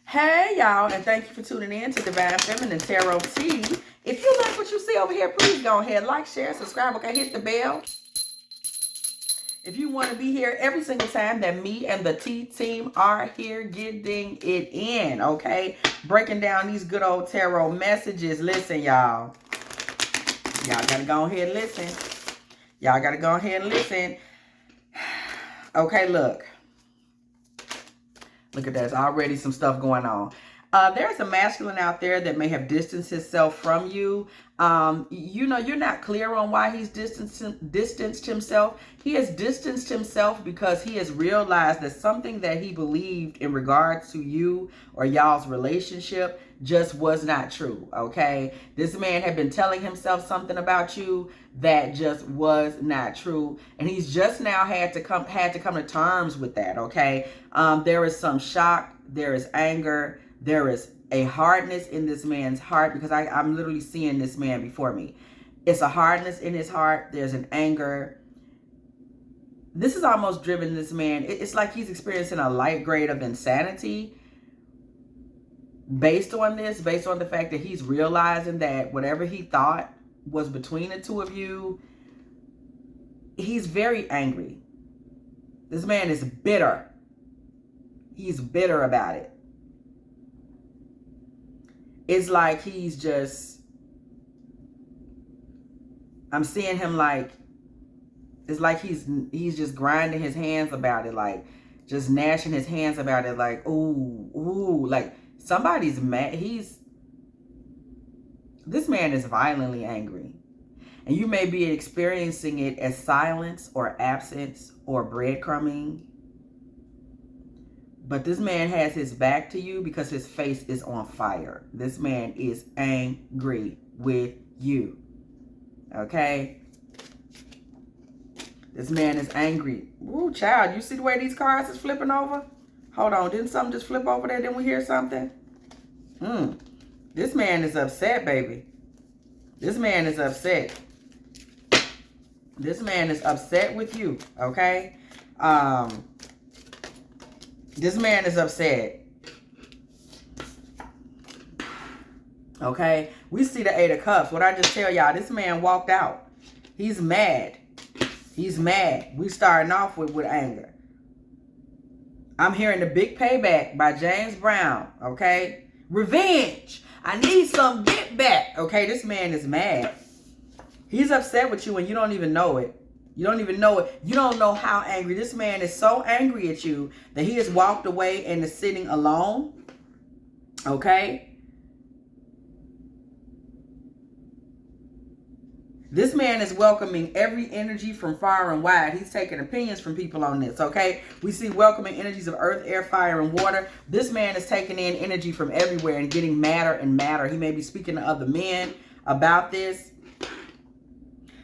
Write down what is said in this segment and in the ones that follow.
Hey, y'all, and thank you for tuning in to Divine Feminine Tarot Tea. If you like what you see over here, please go ahead, like, share, subscribe, okay, hit the bell. If you want to be here every single time that me and the Tea team are here getting it in, okay? Breaking down these good old tarot messages. Listen, y'all. Y'all got to go ahead and listen. Y'all got to go ahead and listen. Okay, look. Look at that. There's already some stuff going on. There's a masculine out there that may have distanced himself from you. You know, you're not clear on why he's distanced himself. He has distanced himself because he has realized that something that he believed in regards to you or y'all's relationship just was not true, okay? This man had been telling himself something about you that just was not true, and he's just now had to come to terms with that, okay? There is some shock, there is anger, there is a hardness in this man's heart, because I'm literally seeing this man before me. It's a hardness in his heart. There's an anger. This is almost driven this man. It's like he's experiencing a light grade of insanity based on the fact that he's realizing that whatever he thought was between the two of you, he's very angry. This man is bitter. He's bitter about it. It's like he's just, I'm seeing him like, it's like he's just grinding his hands about it, like just gnashing his hands about it, like, ooh, like somebody's mad. This man is violently angry. And you may be experiencing it as silence or absence or breadcrumbing. But this man has his back to you because his face is on fire. This man is angry with you. Okay? This man is angry. Ooh, child, you see the way these cards is flipping over? Hold on, didn't something just flip over there? Didn't we hear something? This man is upset, baby. This man is upset. This man is upset with you, okay? This man is upset. Okay? We see the Eight of Cups. What I just tell y'all, this man walked out. He's mad. He's mad. We starting off with anger. I'm hearing The Big Payback by James Brown. Okay? Revenge. I need some get back. Okay? This man is mad. He's upset with you and you don't even know it. You don't even know it. You don't know how angry. This man is so angry at you that he has walked away and is sitting alone. Okay? This man is welcoming every energy from far and wide. He's taking opinions from people on this, okay? We see welcoming energies of earth, air, fire, and water. This man is taking in energy from everywhere and getting madder and madder. He may be speaking to other men about this.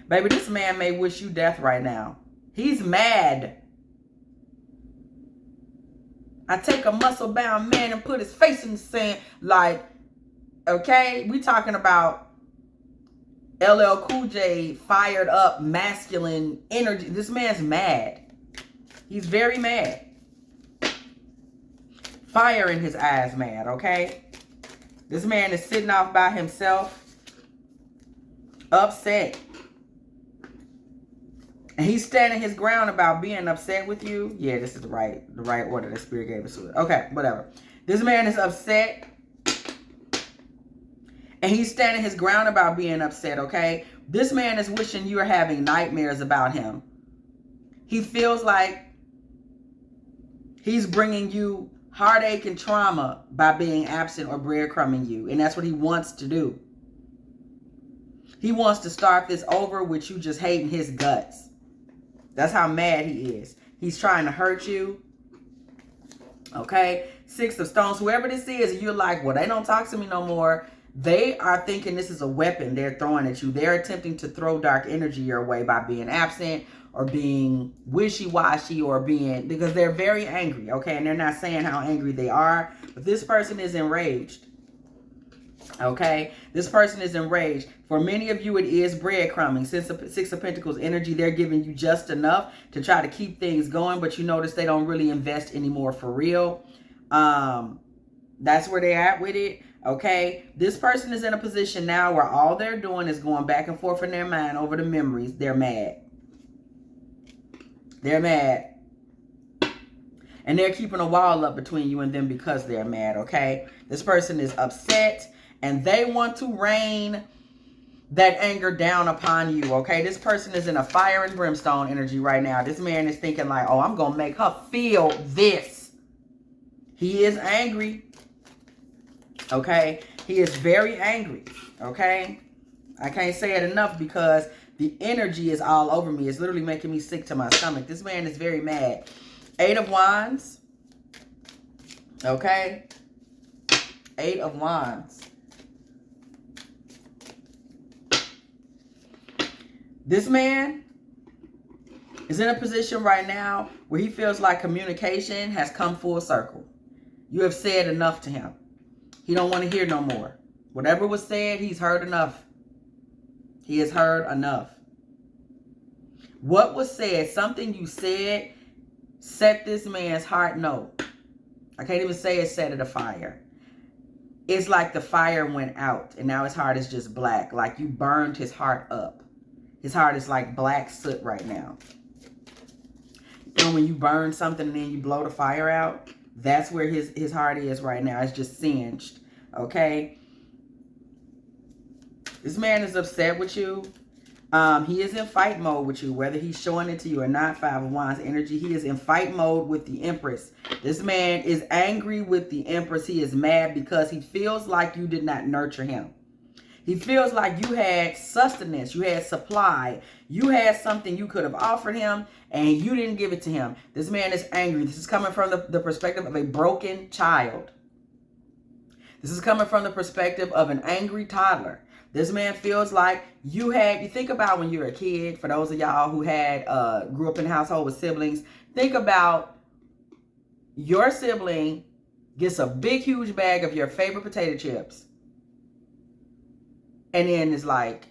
Baby, this man may wish you death right now. He's mad. I take a muscle-bound man and put his face in the sand. Like, okay, we talking about LL Cool J, fired up, masculine energy. This man's mad. He's very mad. Fire in his eyes mad, okay? This man is sitting off by himself, upset. And he's standing his ground about being upset with you. Yeah, this is the right order that Spirit gave us to it. Okay, whatever. This man is upset. And he's standing his ground about being upset, okay? This man is wishing you are having nightmares about him. He feels like he's bringing you heartache and trauma by being absent or breadcrumbing you. And that's what he wants to do. He wants to start this over with you just hating his guts. That's how mad he is. He's trying to hurt you. Okay? Six of Stones. Whoever this is, you're like, well, they don't talk to me no more. They are thinking this is a weapon they're throwing at you. They're attempting to throw dark energy your way by being absent or being wishy-washy or being, because they're very angry, okay? And they're not saying how angry they are, but this person is enraged. Okay, this person is enraged. For many of you, it is breadcrumbing. Since the Six of Pentacles energy, they're giving you just enough to try to keep things going, but you notice they don't really invest anymore for real. That's where they're at with it. Okay, this person is in a position now where all they're doing is going back and forth in their mind over the memories. They're mad. They're mad. And they're keeping a wall up between you and them because they're mad, okay? This person is upset and they want to rain that anger down upon you, okay? This person is in a fire and brimstone energy right now. This man is thinking like, oh, I'm going to make her feel this. He is angry, okay? He is very angry, okay? I can't say it enough because the energy is all over me. It's literally making me sick to my stomach. This man is very mad. 8 of Wands. Okay. 8 of Wands. This man is in a position right now where he feels like communication has come full circle. You have said enough to him. He don't want to hear no more. Whatever was said, he's heard enough. He has heard enough. What was said, something you said, set this man's heart no. I can't even say it set it afire. It's like the fire went out and now his heart is just black. Like you burned his heart up. His heart is like black soot right now. And when you burn something and then you blow the fire out, that's where his heart is right now. It's just singed. Okay? This man is upset with you. He is in fight mode with you, whether he's showing it to you or not. 5 of Wands energy. He is in fight mode with the Empress. This man is angry with the Empress. He is mad because he feels like you did not nurture him. He feels like you had sustenance, you had supply, you had something you could have offered him and you didn't give it to him. This man is angry. This is coming from the perspective of a broken child. This is coming from the perspective of an angry toddler. This man feels like you think about when you were a kid, for those of y'all who grew up in a household with siblings, think about your sibling gets a big, huge bag of your favorite potato chips. And then it's like,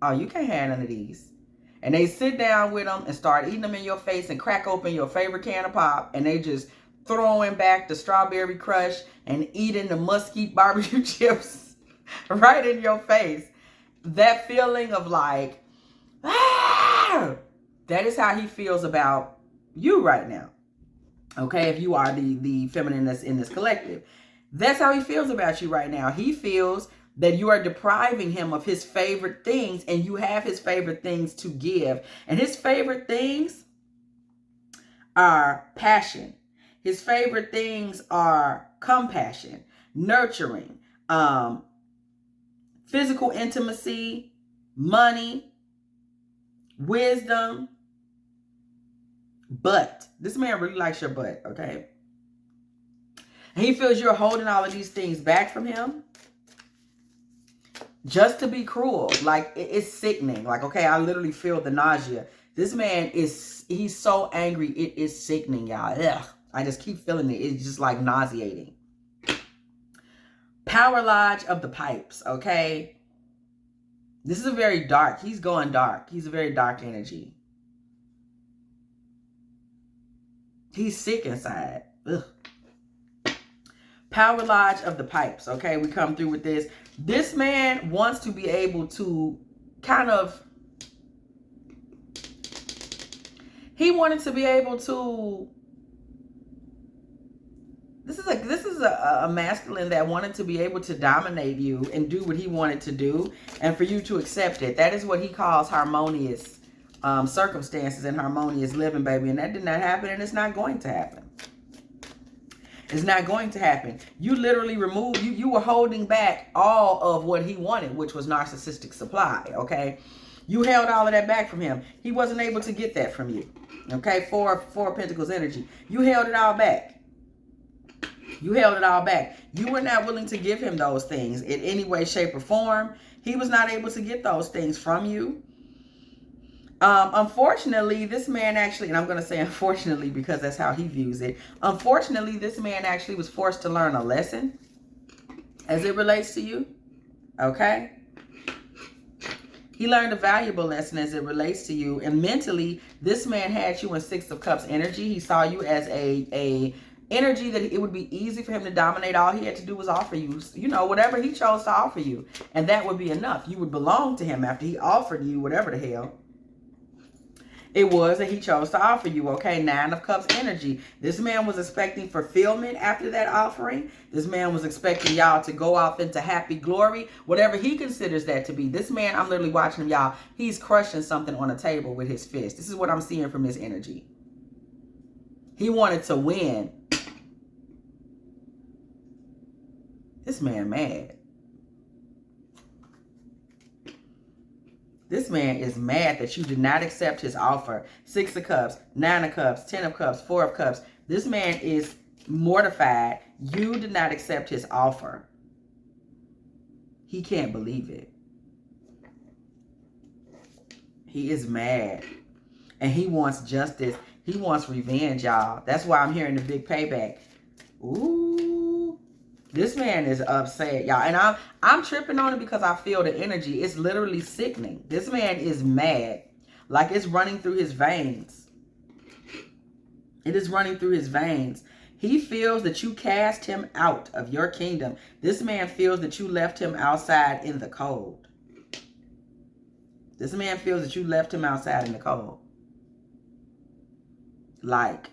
oh, you can't have none of these. And they sit down with them and start eating them in your face and crack open your favorite can of pop. And they just throwing back the strawberry crush and eating the mesquite barbecue chips right in your face. That feeling of like, ah! That is how he feels about you right now. Okay, if you are the feminine that's in this collective. That's how he feels about you right now. He feels that you are depriving him of his favorite things and you have his favorite things to give. And his favorite things are passion. His favorite things are compassion, nurturing, physical intimacy, money, wisdom, butt. This man really likes your butt, okay? And he feels you're holding all of these things back from him just to be cruel. Like, it's sickening. Like, okay, I literally feel the nausea. This man he's so angry. It is sickening, y'all. Ugh. I just keep feeling it. It's just like nauseating. Power Lodge of the Pipes, okay? This is a very dark. He's going dark. He's a very dark energy. He's sick inside. Ugh. Power Lodge of the Pipes, okay? We come through with this. This man wants to be able to kind of... He wanted to be able to... This is a masculine that wanted to be able to dominate you and do what he wanted to do and for you to accept it. That is what he calls harmonious circumstances and harmonious living, baby. And that did not happen and it's not going to happen. It's not going to happen. You literally removed, you were holding back all of what he wanted, which was narcissistic supply, okay? You held all of that back from him. He wasn't able to get that from you, okay? Four of Pentacles energy. You held it all back. You held it all back. You were not willing to give him those things in any way, shape, or form. He was not able to get those things from you. Unfortunately, this man actually, and I'm going to say unfortunately because that's how he views it. Unfortunately, this man actually was forced to learn a lesson as it relates to you. Okay? He learned a valuable lesson as it relates to you. And mentally, this man had you in 6 of Cups energy. He saw you as a energy that it would be easy for him to dominate. All he had to do was offer you, you know, whatever he chose to offer you. And that would be enough. You would belong to him after he offered you whatever the hell it was that he chose to offer you, okay? 9 of Cups energy. This man was expecting fulfillment after that offering. This man was expecting y'all to go off into happy glory, whatever he considers that to be. This man, I'm literally watching him, y'all. He's crushing something on a table with his fist. This is what I'm seeing from his energy. He wanted to win. This man mad. This man is mad that you did not accept his offer. 6 of Cups, 9 of Cups, 10 of Cups, 4 of Cups. This man is mortified. You did not accept his offer. He can't believe it. He is mad. And he wants justice. He wants revenge, y'all. That's why I'm hearing the big payback. Ooh. This man is upset, y'all. And I'm tripping on it because I feel the energy. It's literally sickening. This man is mad. Like it's running through his veins. It is running through his veins. He feels that you cast him out of your kingdom. This man feels that you left him outside in the cold. This man feels that you left him outside in the cold. Like,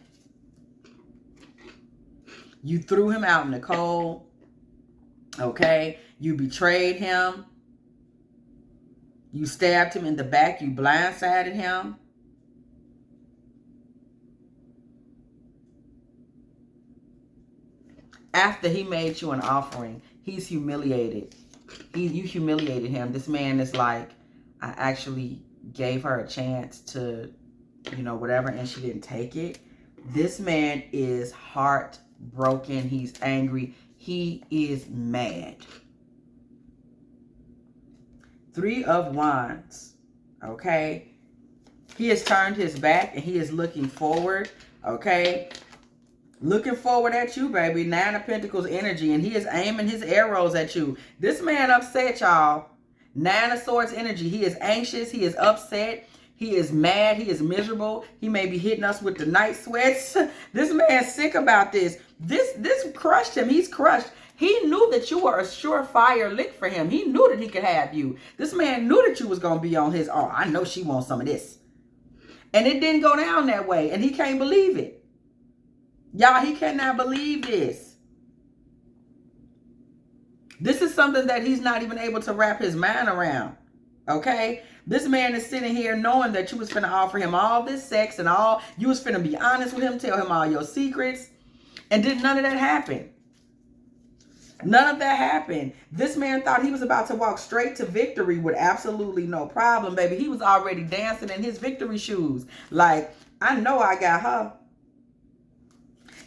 you threw him out in the cold. Okay? You betrayed him. You stabbed him in the back. You blindsided him. After he made you an offering, he's humiliated. You humiliated him. This man is like, I actually gave her a chance to, you know, whatever, and she didn't take it. This man is heartbroken. He's angry. He is mad. 3 of Wands. Okay? He has turned his back and he is looking forward. Okay? Looking forward at you, baby. 9 of Pentacles energy, and he is aiming his arrows at you. This man upset, y'all. 9 of Swords energy. He is anxious. He is upset. He is mad. He is miserable. He may be hitting us with the night sweats. This man's sick about this. This crushed him. He's crushed. He knew that you were a surefire lick for him. He knew that he could have you. This man knew that you was going to be on his, oh, I know she wants some of this. And it didn't go down that way. And he can't believe it. Y'all, he cannot believe this. This is something that he's not even able to wrap his mind around. Okay? This man is sitting here knowing that you was finna offer him all this sex and all. You was finna be honest with him, tell him all your secrets. And did none of that happen. None of that happened. This man thought he was about to walk straight to victory with absolutely no problem, baby. He was already dancing in his victory shoes. Like, I know I got her.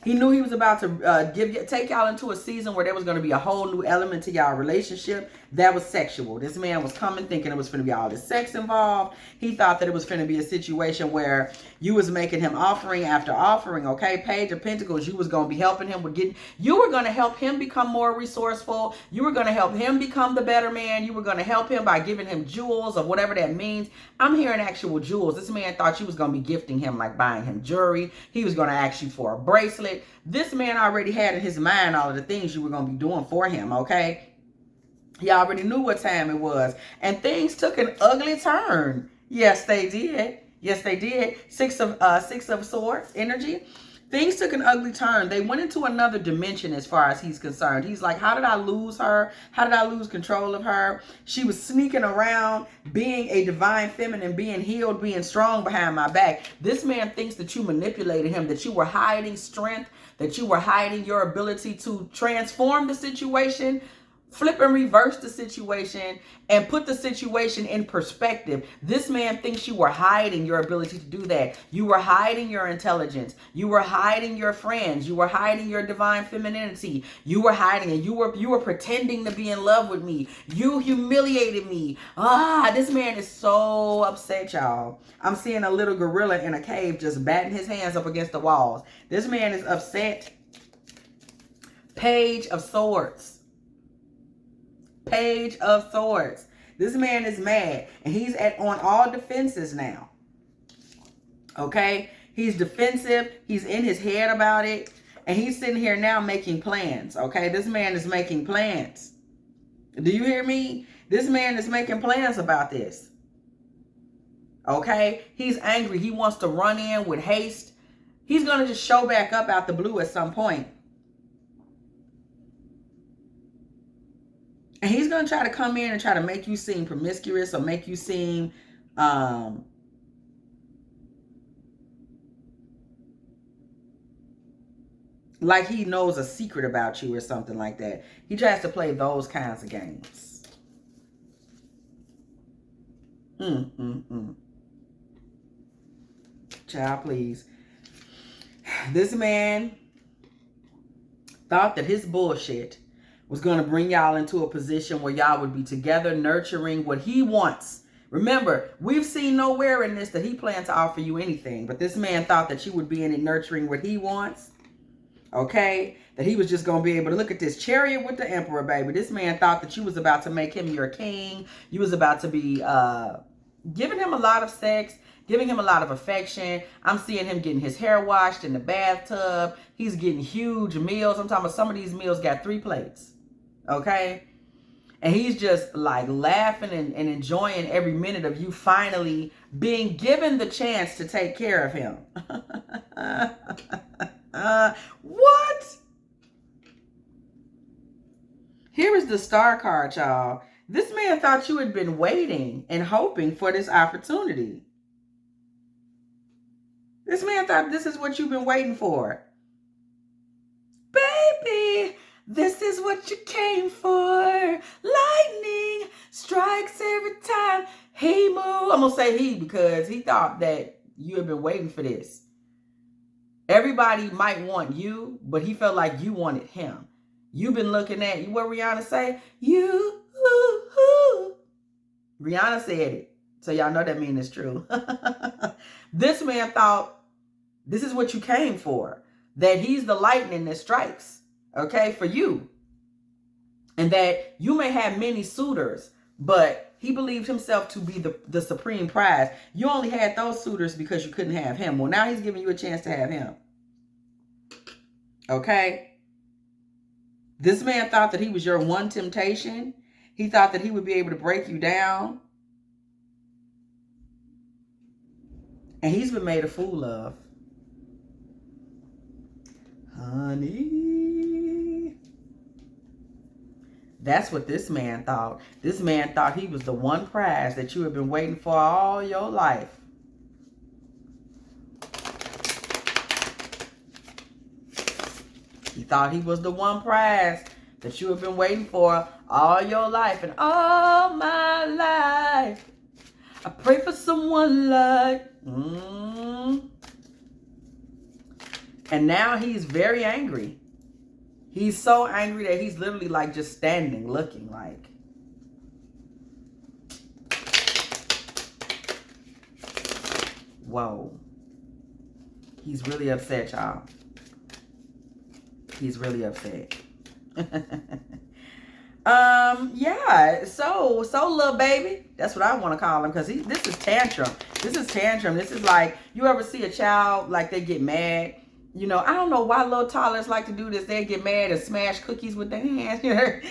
He knew he was about to take y'all into a season where there was going to be a whole new element to y'all relationship that was sexual. This man was coming thinking it was going to be all this sex involved. He thought that it was going to be a situation where you was making him offering after offering, okay? Page of Pentacles, you was going to be helping him with getting, you were going to help him become more resourceful. You were going to help him become the better man. You were going to help him by giving him jewels or whatever that means. I'm hearing actual jewels. This man thought you was going to be gifting him, like buying him jewelry. He was going to ask you for a bracelet. This man already had in his mind all of the things you were going to be doing for him, okay? He already knew what time it was. And things took an ugly turn. Yes, they did. Yes, they did. Six of Swords energy. Things took an ugly turn. They went into another dimension as far as he's concerned. He's like, how did I lose her? How did I lose control of her? She was sneaking around, being a divine feminine, being healed, being strong behind my back. This man thinks that you manipulated him, that you were hiding strength, that you were hiding your ability to transform the situation, flip and reverse the situation, and put the situation in perspective. This man thinks you were hiding your ability to do that. You were hiding your intelligence. You were hiding your friends. You were hiding your divine femininity. You were hiding it. You were pretending to be in love with me. You humiliated me. This man is so upset, y'all. I'm seeing a little gorilla in a cave just batting his hands up against the walls. This man is upset. Page of Swords. Page of Swords. This man is mad and he's on all defenses now. Okay? He's defensive. He's in his head about it. And he's sitting here now making plans, okay? This man is making plans. Do you hear me? This man is making plans about this. Okay? He's angry. He wants to run in with haste. He's going to just show back up out the blue at some point. And he's going to try to come in and try to make you seem promiscuous or make you seem like he knows a secret about you or something like that. He tries to play those kinds of games. Child, please. This man thought that his bullshit was going to bring y'all into a position where y'all would be together nurturing what he wants. Remember, we've seen nowhere in this that he planned to offer you anything. But this man thought that you would be in it nurturing what he wants. Okay? That he was just going to be able to look at this chariot with the emperor, baby. This man thought that you was about to make him your king. You was about to be giving him a lot of sex, giving him a lot of affection. I'm seeing him getting his hair washed in the bathtub. He's getting huge meals. I'm talking about some of these meals got 3 plates. Okay? And he's just like laughing and enjoying every minute of you finally being given the chance to take care of him. What? Here is the star card, y'all. This man thought you had been waiting and hoping for this opportunity. This man thought this is what you've been waiting for. Baby, this is what you came for. Lightning strikes every time he moves. I'm going to say he because he thought that you had been waiting for this. Everybody might want you, but he felt like you wanted him. You've been looking at what Rihanna say? You. Rihanna said it. So y'all know that means it's true. This man thought this is what you came for. That he's the lightning that strikes. Okay, for you. And that you may have many suitors, but he believed himself to be the supreme prize. You only had those suitors because you couldn't have him. Well, now he's giving you a chance to have him. Okay? This man thought that he was your one temptation. He thought that he would be able to break you down. And he's been made a fool of. Honey. That's what this man thought. This man thought he was the one prize that you have been waiting for all your life. He thought he was the one prize that you have been waiting for all your life. And all my life, I pray for someone like... And now he's very angry. He's so angry that he's literally like just standing, looking like. Whoa. He's really upset, y'all. He's really upset. Yeah. So little baby. That's what I want to call him because this is tantrum. This is tantrum. This is like, you ever see a child like they get mad? You know, I don't know why little toddlers like to do this. They get mad and smash cookies with their hands, you know,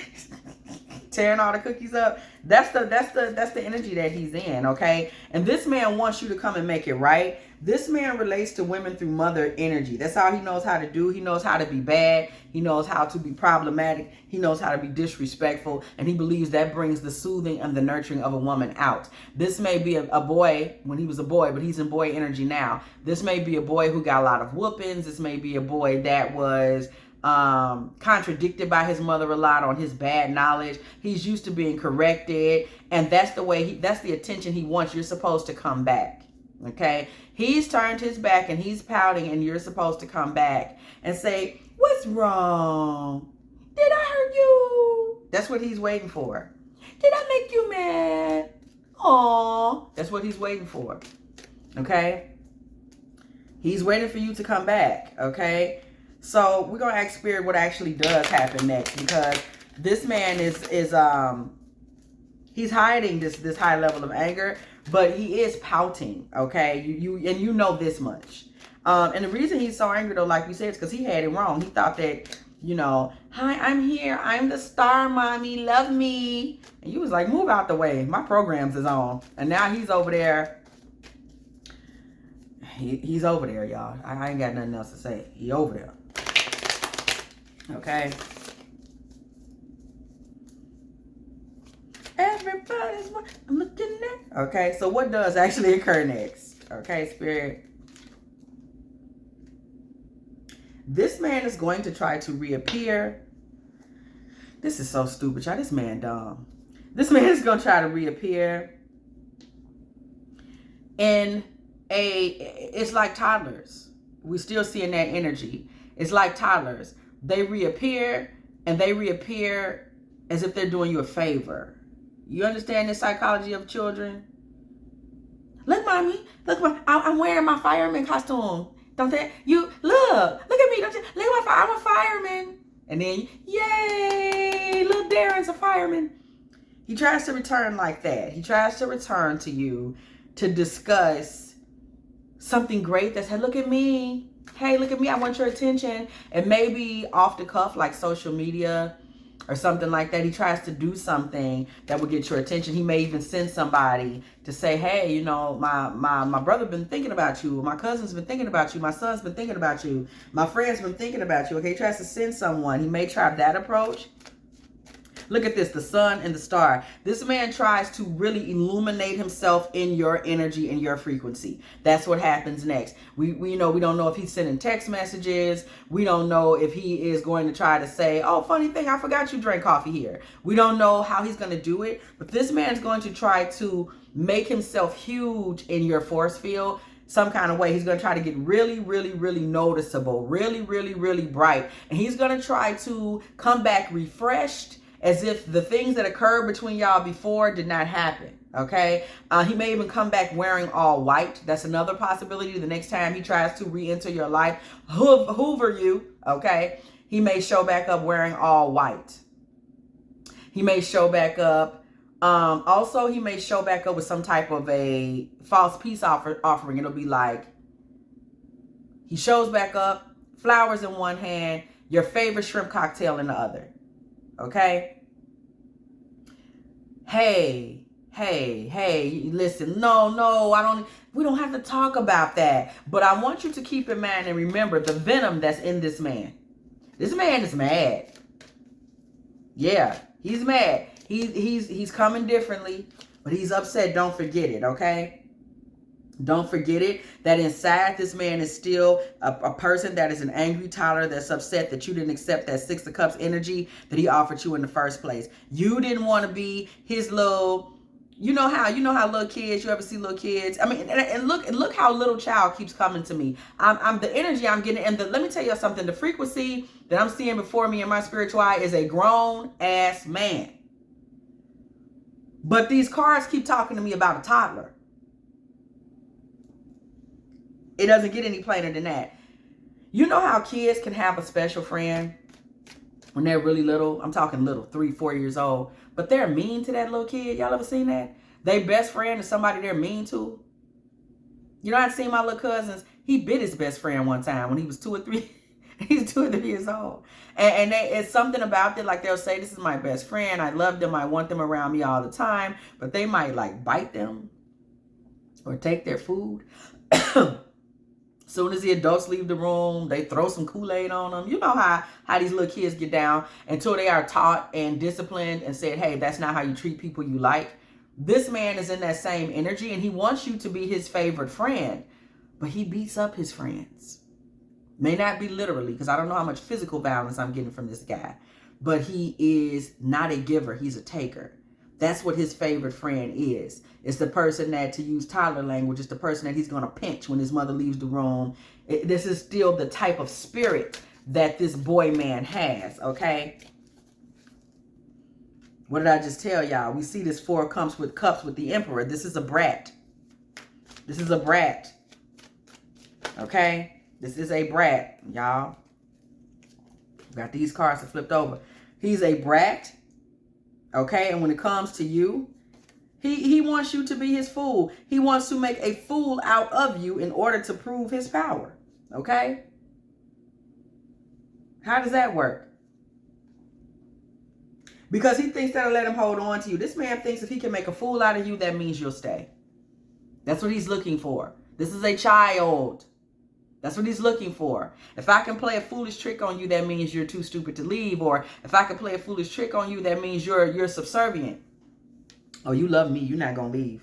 tearing all the cookies up. That's the energy that he's in, okay? And this man wants you to come and make it right. This man relates to women through mother energy. That's all he knows how to do. He knows how to be bad. He knows how to be problematic. He knows how to be disrespectful. And he believes that brings the soothing and the nurturing of a woman out. This may be a boy when he was a boy, but he's in boy energy now. This may be a boy who got a lot of whoopings. This may be a boy that was contradicted by his mother a lot on his bad knowledge. He's used to being corrected. And that's the way that's the attention he wants. You're supposed to come back. Okay, he's turned his back and he's pouting, and you're supposed to come back and say, what's wrong? Did I hurt you? That's what he's waiting for. Did I make you mad? Aw, that's what he's waiting for. Okay, he's waiting for you to come back. Okay, so we're gonna ask Spirit what actually does happen next, because this man is he's hiding this high level of anger. But he is pouting, okay? You know this much. And the reason he's so angry, though, like we said, is because he had it wrong. He thought that, you know, hi, I'm here. I'm the star, mommy. Love me. And you was like, move out the way. My programs is on. And now he's over there. He's over there, y'all. I ain't got nothing else to say. He over there. Okay. Everybody's I'm looking at. Okay, so what does actually occur next? Okay, Spirit. This man is going to try to reappear. This is so stupid, y'all. This man dumb. This man is going to try to reappear in it's like toddlers. We're still seeing that energy. It's like toddlers. They reappear, and they reappear as if they're doing you a favor. You understand the psychology of children? Look, mommy. Look, I'm wearing my fireman costume. Don't they? You look at me. Don't you look at my fire? I'm a fireman. And then, yay, little Darren's a fireman. He tries to return like that. He tries to return to you to discuss something great that said, look at me. Hey, look at me. I want your attention. And maybe off the cuff, like social media or something like that. He tries to do something that will get your attention. He may even send somebody to say, hey, you know, my brother been thinking about you. My cousin's been thinking about you. My son's been thinking about you. My friend's been thinking about you. Okay, he tries to send someone. He may try that approach. Look at this, the sun and the star. This man tries to really illuminate himself in your energy and your frequency. That's what happens next. We don't know if he's sending text messages. We don't know if he is going to try to say, oh, funny thing, I forgot you drank coffee here. We don't know how he's going to do it, but this man's going to try to make himself huge in your force field some kind of way. He's going to try to get really, really, really noticeable, really, really, really bright. And he's going to try to come back refreshed, as if the things that occurred between y'all before did not happen, okay? He may even come back wearing all white. That's another possibility. The next time he tries to re-enter your life, hoover you, okay? He may show back up wearing all white. He may show back up. Also, he may show back up with some type of a false peace offering. It'll be like, he shows back up, flowers in one hand, your favorite shrimp cocktail in the other. Okay. Hey, listen, no, we don't have to talk about that. But I want you to keep in mind and remember the venom that's in this man. This man is mad. Yeah, he's mad. He's coming differently, but he's upset. Don't forget it, okay? Don't forget it, that inside this man is still a person that is an angry toddler that's upset that you didn't accept that Six of Cups energy that he offered you in the first place. You didn't want to be his little, you know how little kids, you ever see little kids? I mean, and look how little child keeps coming to me. I'm the energy I'm getting, and let me tell you something, the frequency that I'm seeing before me in my spiritual eye is a grown ass man. But these cards keep talking to me about a toddler. It doesn't get any plainer than that. You know how kids can have a special friend when they're really little? I'm talking little, 3, 4 years old. But they're mean to that little kid. Y'all ever seen that? Their best friend is somebody they're mean to. You know, I've seen my little cousins. He bit his best friend one time when he was 2 or 3. He's 2 or 3 years old. And it's something about it. Like they'll say, this is my best friend. I love them. I want them around me all the time. But they might like bite them or take their food. Soon as the adults leave the room, they throw some Kool-Aid on them. You know how these little kids get down until they are taught and disciplined and said, hey, that's not how you treat people you like. This man is in that same energy, and he wants you to be his favorite friend, but he beats up his friends. May not be literally, because I don't know how much physical violence I'm getting from this guy, but he is not a giver. He's a taker. That's what his favorite friend is. It's the person that, to use toddler language, is the person that he's going to pinch when his mother leaves the room. This is still the type of spirit that this boy man has, okay? What did I just tell y'all? We see this 4 of Cups with the Emperor. This is a brat. This is a brat. Okay? This is a brat, y'all. Got these cards flipped over. He's a brat. Okay, and when it comes to you, he wants you to be his fool. He wants to make a fool out of you in order to prove his power. Okay? How does that work? Because he thinks that'll let him hold on to you. This man thinks if he can make a fool out of you, that means you'll stay. That's what he's looking for. This is a child. That's what he's looking for. If I can play a foolish trick on you, that means you're too stupid to leave. Or if I can play a foolish trick on you, that means you're subservient. Oh, you love me. You're not going to leave.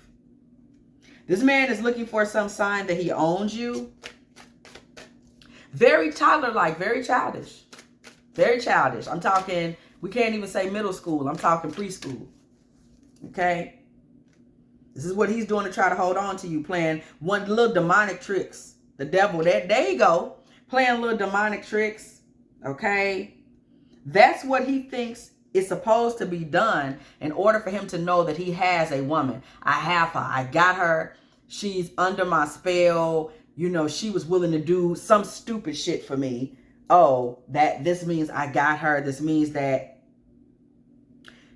This man is looking for some sign that he owns you. Very toddler-like, very childish. Very childish. I'm talking, we can't even say middle school. I'm talking preschool. Okay? This is what he's doing to try to hold on to you, playing one little demonic tricks. The devil, there you go. Playing little demonic tricks. Okay? That's what he thinks is supposed to be done in order for him to know that he has a woman. I have her. I got her. She's under my spell. You know, she was willing to do some stupid shit for me. Oh, this means I got her. This means that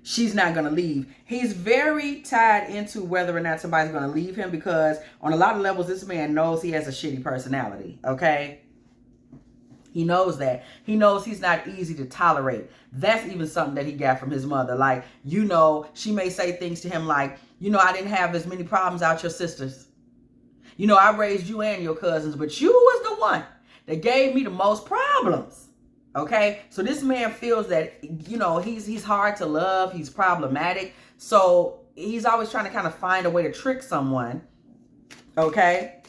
she's not going to leave. He's very tied into whether or not somebody's going to leave him, because on a lot of levels, this man knows he has a shitty personality. Okay? He knows that. He knows he's not easy to tolerate. That's even something that he got from his mother. Like, you know, she may say things to him like, you know, I didn't have as many problems out your sisters. You know, I raised you and your cousins, but you was the one that gave me the most problems. Okay? So this man feels that, you know, he's hard to love. He's problematic. So he's always trying to kind of find a way to trick someone, okay,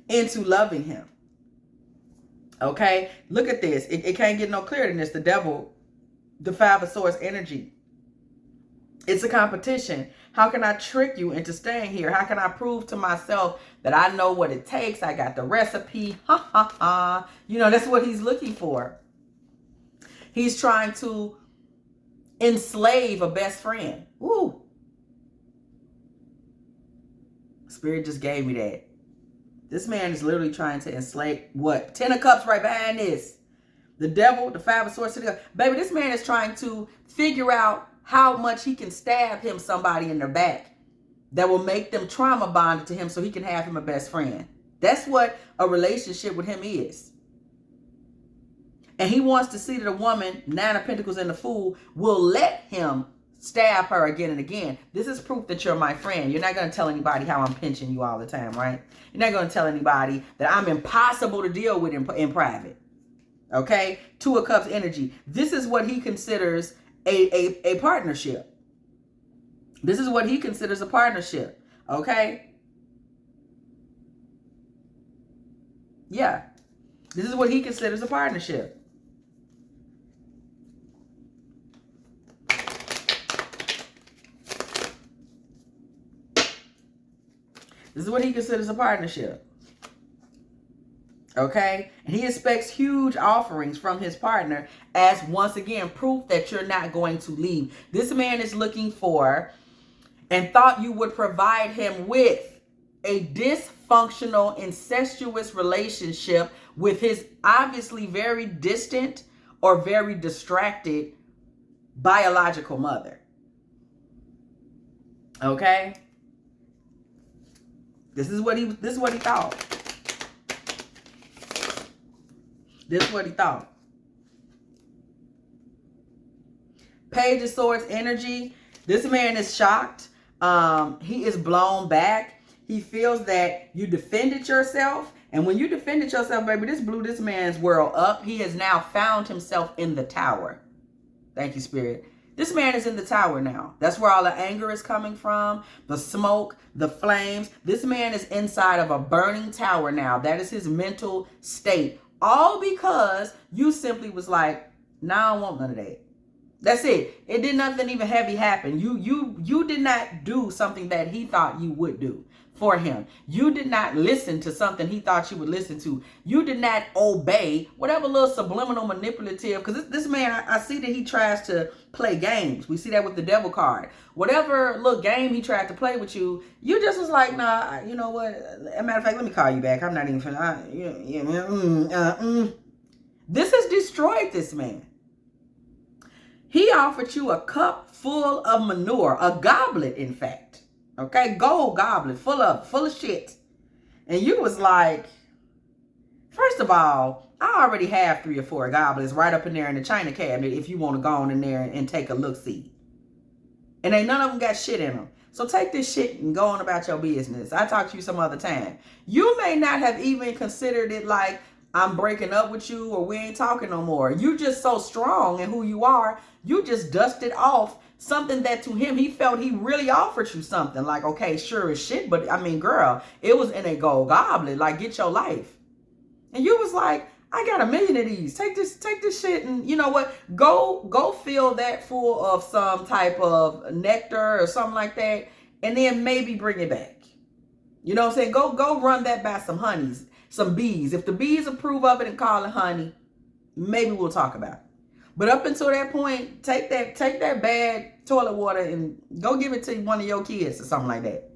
into loving him. Okay? Look at this. It can't get no clearer than this. The devil, the Five of Swords energy. It's a competition. How can I trick you into staying here? How can I prove to myself that I know what it takes? I got the recipe. Ha, ha, ha. You know, that's what he's looking for. He's trying to enslave a best friend. Woo. Spirit just gave me that. This man is literally trying to enslave what? 10 of Cups right behind this. The devil, the Five of Swords. Baby, this man is trying to figure out how much he can stab him somebody in their back that will make them trauma bonded to him so he can have him a best friend. That's what a relationship with him is. And he wants to see that a woman, Nine of Pentacles and the Fool, will let him stab her again and again. This is proof that you're my friend. You're not going to tell anybody how I'm pinching you all the time, right? You're not going to tell anybody that I'm impossible to deal with in private. Okay? Two of Cups energy. This is what he considers a partnership. This is what he considers a partnership. Okay? Yeah. This is what he considers a partnership. This is what he considers a partnership. Okay? And he expects huge offerings from his partner as, once again, proof that you're not going to leave. This man is looking for and thought you would provide him with a dysfunctional, incestuous relationship with his obviously very distant or very distracted biological mother. Okay? This is what he thought. This is what he thought. Page of Swords energy. This man is shocked. He is blown back. He feels that you defended yourself. And when you defended yourself, baby, this blew this man's world up. He has now found himself in the tower. Thank you, Spirit. This man is in the tower now. That's where all the anger is coming from. The smoke, the flames. This man is inside of a burning tower now. That is his mental state. All because you simply was like, nah, I don't want none of that. That's it. It did nothing even heavy happen. You did not do something that he thought you would do for him. You did not listen to something he thought you would listen to. You did not obey whatever little subliminal manipulative, because this man, I see that he tries to play games. We see that with the devil card. Whatever little game he tried to play with you, you just was like, nah, you know what? As a matter of fact, let me call you back. I'm not even finna. This has destroyed this man. He offered you a cup full of manure, a goblet, in fact. Okay, gold goblet full of shit. And you was like, First of all, I already have 3 or 4 goblets right up in there in the china cabinet if you want to go on in there and take a look-see. And ain't none of them got shit in them. So take this shit and go on about your business. I'll talk to you some other time. You may not have even considered it like I'm breaking up with you or we ain't talking no more. You just so strong in who you are. You just dusted off something that to him, he felt he really offered you something. Like, okay, sure as shit. But I mean, girl, it was in a gold goblet. Like, get your life. And you was like, I got 1 million of these. Take this shit and you know what? Go fill that full of some type of nectar or something like that. And then maybe bring it back. You know what I'm saying? Go run that by some honeys, some bees. If the bees approve of it and call it honey, maybe we'll talk about it. But up until that point, take that bad toilet water and go give it to one of your kids or something like that.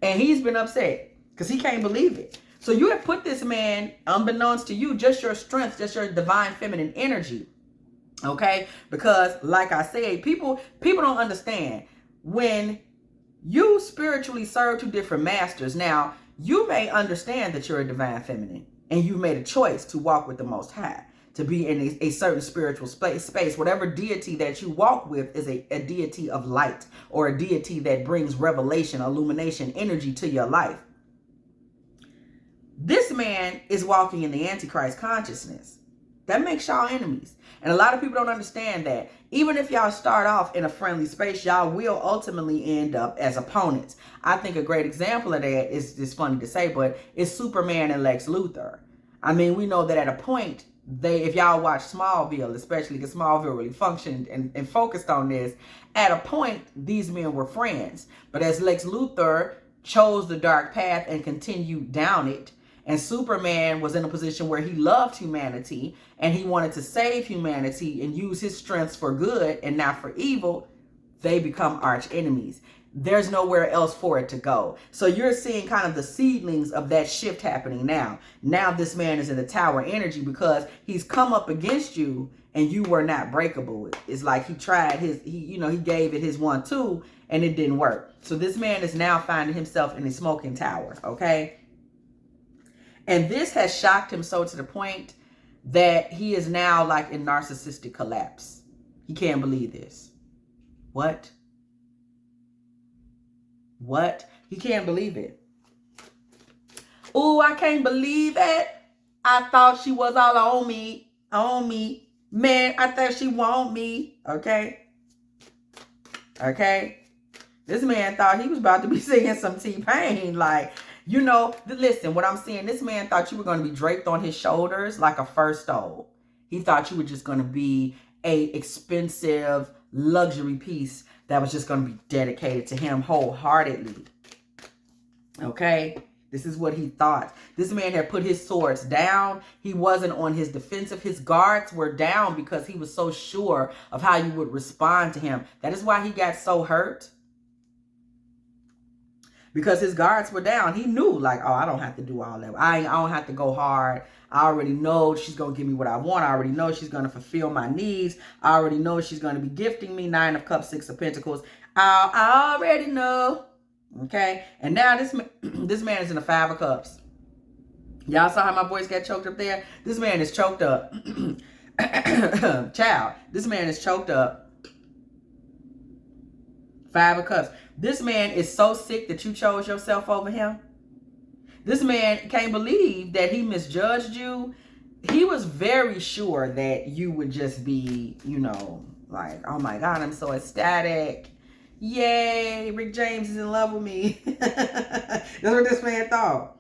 And he's been upset because he can't believe it. So you have put this man, unbeknownst to you, just your strength, just your divine feminine energy. Okay? Because like I said, people don't understand. When you spiritually serve 2 different masters, now you may understand that you're a divine feminine and you made a choice to walk with the Most High, to be in a certain spiritual space. Whatever deity that you walk with is a deity of light or a deity that brings revelation, illumination, energy to your life. This man is walking in the Antichrist consciousness. That makes y'all enemies. And a lot of people don't understand that. Even if y'all start off in a friendly space, y'all will ultimately end up as opponents. I think a great example of that is funny to say, but it's Superman and Lex Luthor. I mean, we know that at a point, if y'all watch Smallville, especially because Smallville really functioned and focused on this, at a point, these men were friends. But as Lex Luthor chose the dark path and continued down it, and Superman was in a position where he loved humanity and he wanted to save humanity and use his strengths for good and not for evil, they become arch enemies. There's nowhere else for it to go. So you're seeing kind of the seedlings of that shift happening now. Now this man is in the tower energy because he's come up against you and you were not breakable. It's like he tried he gave it his 1-2 and it didn't work. So this man is now finding himself in a smoking tower, okay? And this has shocked him so to the point that he is now like in narcissistic collapse. He can't believe this. What? He can't believe it. Oh, I can't believe it. I thought she was all on me. Man, I thought she want me. Okay? This man thought he was about to be singing some T-Pain. Like, you know, listen, what I'm saying, this man thought you were going to be draped on his shoulders like a fur stole. He thought you were just going to be a expensive luxury piece that was just going to be dedicated to him wholeheartedly. Okay? This is what he thought. This man had put his swords down. He wasn't on his defensive. His guards were down because he was so sure of how you would respond to him. That is why he got so hurt. Because his guards were down. He knew, like, oh, I don't have to do all that. I don't have to go hard. I already know she's going to give me what I want. I already know she's going to fulfill my needs. I already know she's going to be gifting me 9 of Cups, 6 of Pentacles. I already know. Okay? And now this man is in the 5 of Cups. Y'all saw how my voice got choked up there? This man is choked up. Child, this man is choked up. 5 of Cups. This man is so sick that you chose yourself over him. This man can't believe that he misjudged you. He was very sure that you would just be, you know, like, oh my God, I'm so ecstatic. Yay, Rick James is in love with me. That's what this man thought.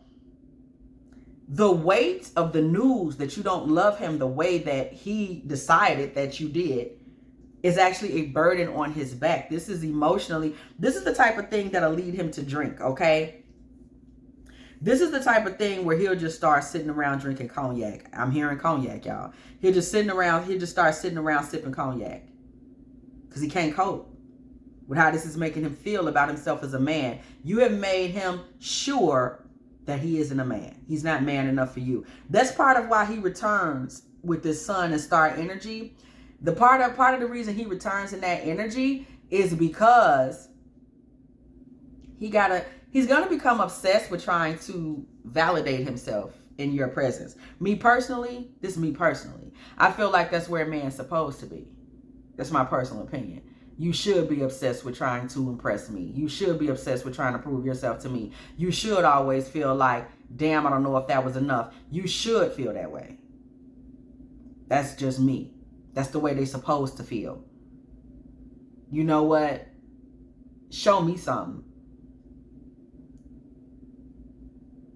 The weight of the news that you don't love him the way that he decided that you did is actually a burden on his back. This is emotionally, this is the type of thing that'll lead him to drink, okay? This is the type of thing where he'll just start sitting around drinking cognac. I'm hearing cognac, y'all. He'll just start sitting around sipping cognac. Because he can't cope with how this is making him feel about himself as a man. You have made him sure that he isn't a man. He's not man enough for you. That's part of why he returns with this sun and star energy. The part of the reason he returns in that energy is because he's going to become obsessed with trying to validate himself in your presence. Me personally, this is me personally. I feel like that's where a man's supposed to be. That's my personal opinion. You should be obsessed with trying to impress me. You should be obsessed with trying to prove yourself to me. You should always feel like, damn, I don't know if that was enough. You should feel that way. That's just me. That's the way they're supposed to feel. You know what? Show me something.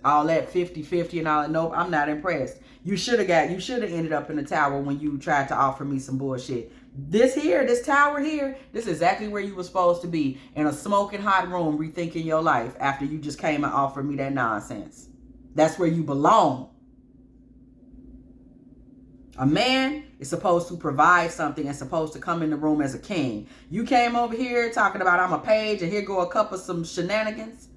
All that 50-50 and all that. Nope, I'm not impressed. You should have ended up in the tower when you tried to offer me some bullshit. This tower here, this is exactly where you were supposed to be. In a smoking hot room rethinking your life after you just came and offered me that nonsense. That's where you belong. A man is supposed to provide something and supposed to come in the room as a king. You came over here talking about I'm a page and here go a couple of some shenanigans.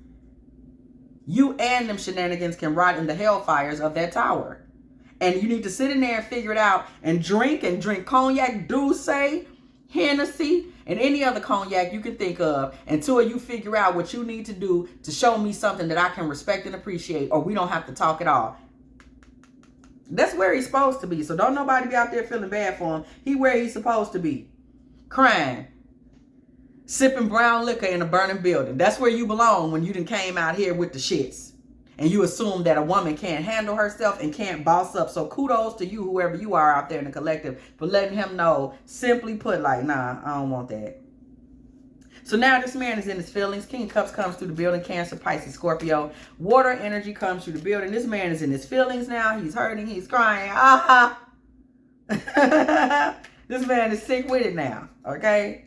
You and them shenanigans can rot in the hellfires of that tower. And you need to sit in there and figure it out and drink cognac, Douce, Hennessy, and any other cognac you can think of until you figure out what you need to do to show me something that I can respect and appreciate, or we don't have to talk at all. That's where he's supposed to be. So don't nobody be out there feeling bad for him. He where he's supposed to be. Crying. Sipping brown liquor in a burning building. That's where you belong when you done came out here with the shits. And you assume that a woman can't handle herself and can't boss up. So kudos to you, whoever you are out there in the collective, for letting him know, simply put, like, nah, I don't want that. So now this man is in his feelings. King of Cups comes through the building. Cancer, Pisces, Scorpio. Water energy comes through the building. This man is in his feelings now. He's hurting. He's crying. This man is sick with it now. Okay?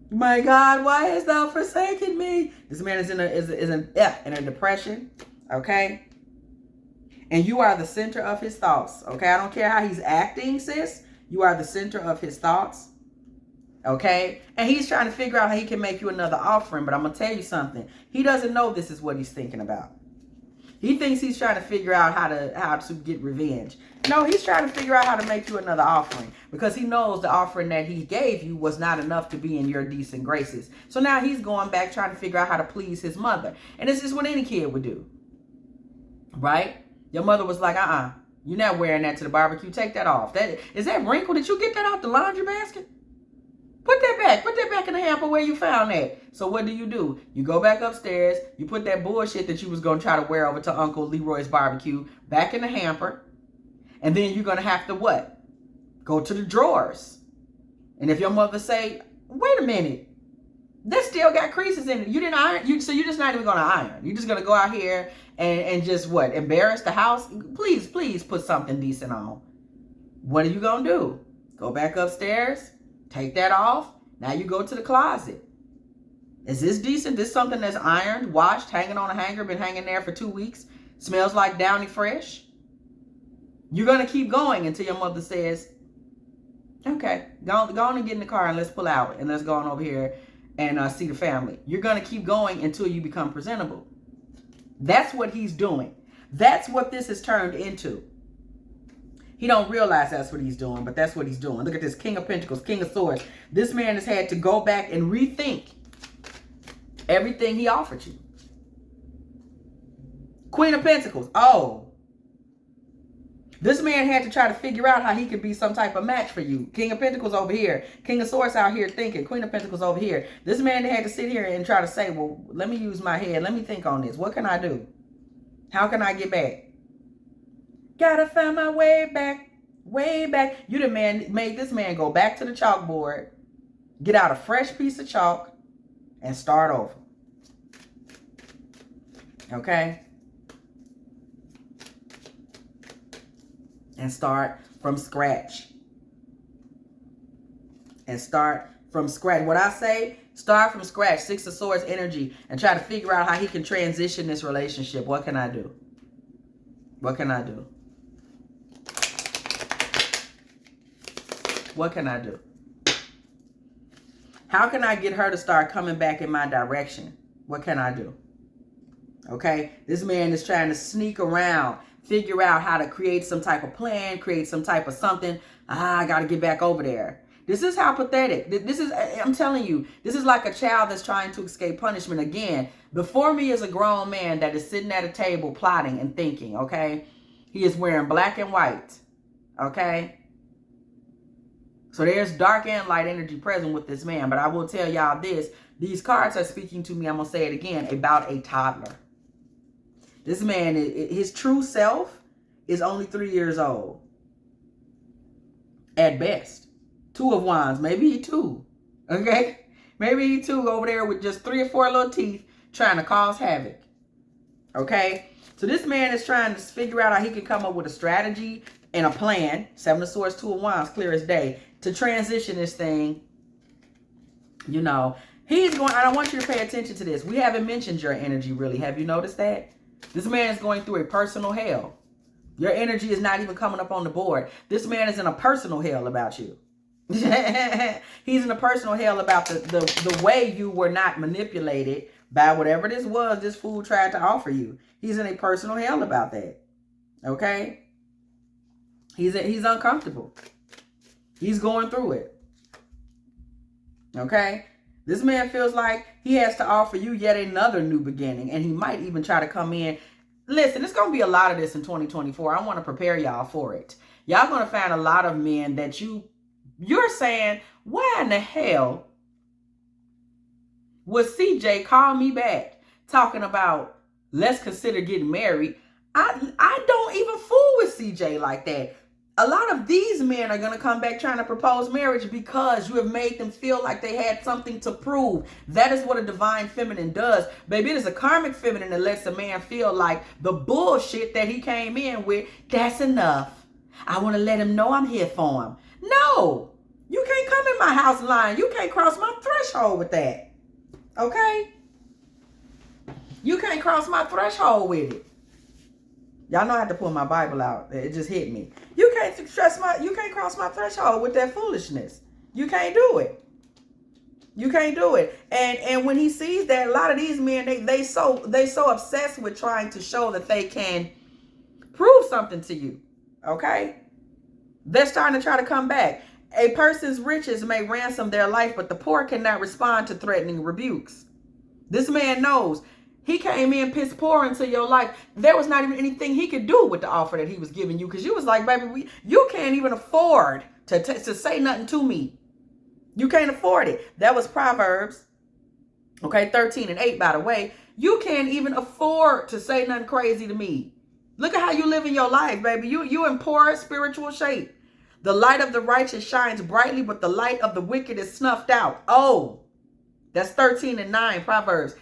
My God, why hast thou forsaken me? This man is in a depression. Okay? And you are the center of his thoughts. Okay? I don't care how he's acting, sis. You are the center of his thoughts. Okay? And he's trying to figure out how he can make you another offering. But I'm going to tell you something. He doesn't know this is what he's thinking about. He thinks he's trying to figure out how to get revenge. No, he's trying to figure out how to make you another offering. Because he knows the offering that he gave you was not enough to be in your decent graces. So now he's going back trying to figure out how to please his mother. And this is what any kid would do. Right? Your mother was like, you're not wearing that to the barbecue. Take that off. Is that wrinkle? Did you get that out the laundry basket? Put that back. Put that back in the hamper where you found that. So what do? You go back upstairs. You put that bullshit that you was going to try to wear over to Uncle Leroy's barbecue back in the hamper. And then you're going to have to what? Go to the drawers. And if your mother say, wait a minute, this still got creases in it. You didn't iron. So you're just not even going to iron. You're just going to go out here and just what? Embarrass the house? Please put something decent on. What are you going to do? Go back upstairs? Take that off. Now you go to the closet. Is this decent? This something that's ironed, washed, hanging on a hanger, been hanging there for 2 weeks, smells like Downy Fresh? You're going to keep going until your mother says, okay, go on and get in the car and let's pull out and let's go on over here and see the family. You're going to keep going until you become presentable. That's what he's doing. That's what this has turned into. He don't realize that's what he's doing, but that's what he's doing. Look at this King of Pentacles, King of Swords. This man has had to go back and rethink everything he offered you. Queen of Pentacles. Oh. This man had to try to figure out how he could be some type of match for you. King of Pentacles over here. King of Swords out here thinking. Queen of Pentacles over here. This man had to sit here and try to say, well, let me use my head. Let me think on this. What can I do? How can I get back? Gotta find my way back, way back. You the man made this man go back to the chalkboard, get out a fresh piece of chalk, and start over. Okay? And start from scratch. And start from scratch. What I say, start from scratch. Six of Swords energy. And try to figure out how he can transition this relationship. What can I do? What can I do? What can I do? How can I get her to start coming back in my direction? What can I do? Okay? This man is trying to sneak around, figure out how to create some type of plan, create some type of something. I got to get back over there. This is how pathetic. This is, I'm telling you, this is like a child that's trying to escape punishment. Again, before me is a grown man that is sitting at a table plotting and thinking, okay? He is wearing black and white, okay? So there's dark and light energy present with this man. But I will tell y'all this. These cards are speaking to me, I'm going to say it again, about a toddler. This man, his true self is only 3 years old. At best. 2 of wands, maybe he 2. Okay? Maybe he 2 over there with just 3 or 4 little teeth trying to cause havoc. Okay? So this man is trying to figure out how he can come up with a strategy and a plan. 7 of swords, 2 of wands, clear as day. To transition this thing. You know, he's going, I want you to pay attention to this. We haven't mentioned your energy really. Have you noticed that? This man is going through a personal hell. Your energy is not even coming up on the board. This man is in a personal hell about you. He's in a personal hell about the way you were not manipulated by whatever this was this fool tried to offer you. He's in a personal hell about that. Okay? He's uncomfortable. He's going through it. Okay? This man feels like he has to offer you yet another new beginning. And he might even try to come in. Listen, it's going to be a lot of this in 2024. I want to prepare y'all for it. Y'all going to find a lot of men that you're saying, why in the hell would CJ call me back talking about let's consider getting married? I don't even fool with CJ like that. A lot of these men are going to come back trying to propose marriage because you have made them feel like they had something to prove. That is what a divine feminine does. Baby, it is a karmic feminine that lets a man feel like the bullshit that he came in with, that's enough. I want to let him know I'm here for him. No, you can't come in my house lying. You can't cross my threshold with that. Okay? You can't cross my threshold with it. Y'all know I had to pull my Bible out. It just hit me. You can't cross my threshold with that foolishness. You can't do it. You can't do it. And when he sees that, a lot of these men, they so obsessed with trying to show that they can prove something to you. Okay? They're starting to try to come back. A person's riches may ransom their life, but the poor cannot respond to threatening rebukes. This man knows. He came in piss poor into your life. There was not even anything he could do with the offer that he was giving you because you was like, baby, you can't even afford to say nothing to me. You can't afford it. That was Proverbs, okay, 13 and 8, by the way. You can't even afford to say nothing crazy to me. Look at how you live in your life, baby. You in poor spiritual shape. The light of the righteous shines brightly, but the light of the wicked is snuffed out. Oh, that's 13 and 9, Proverbs.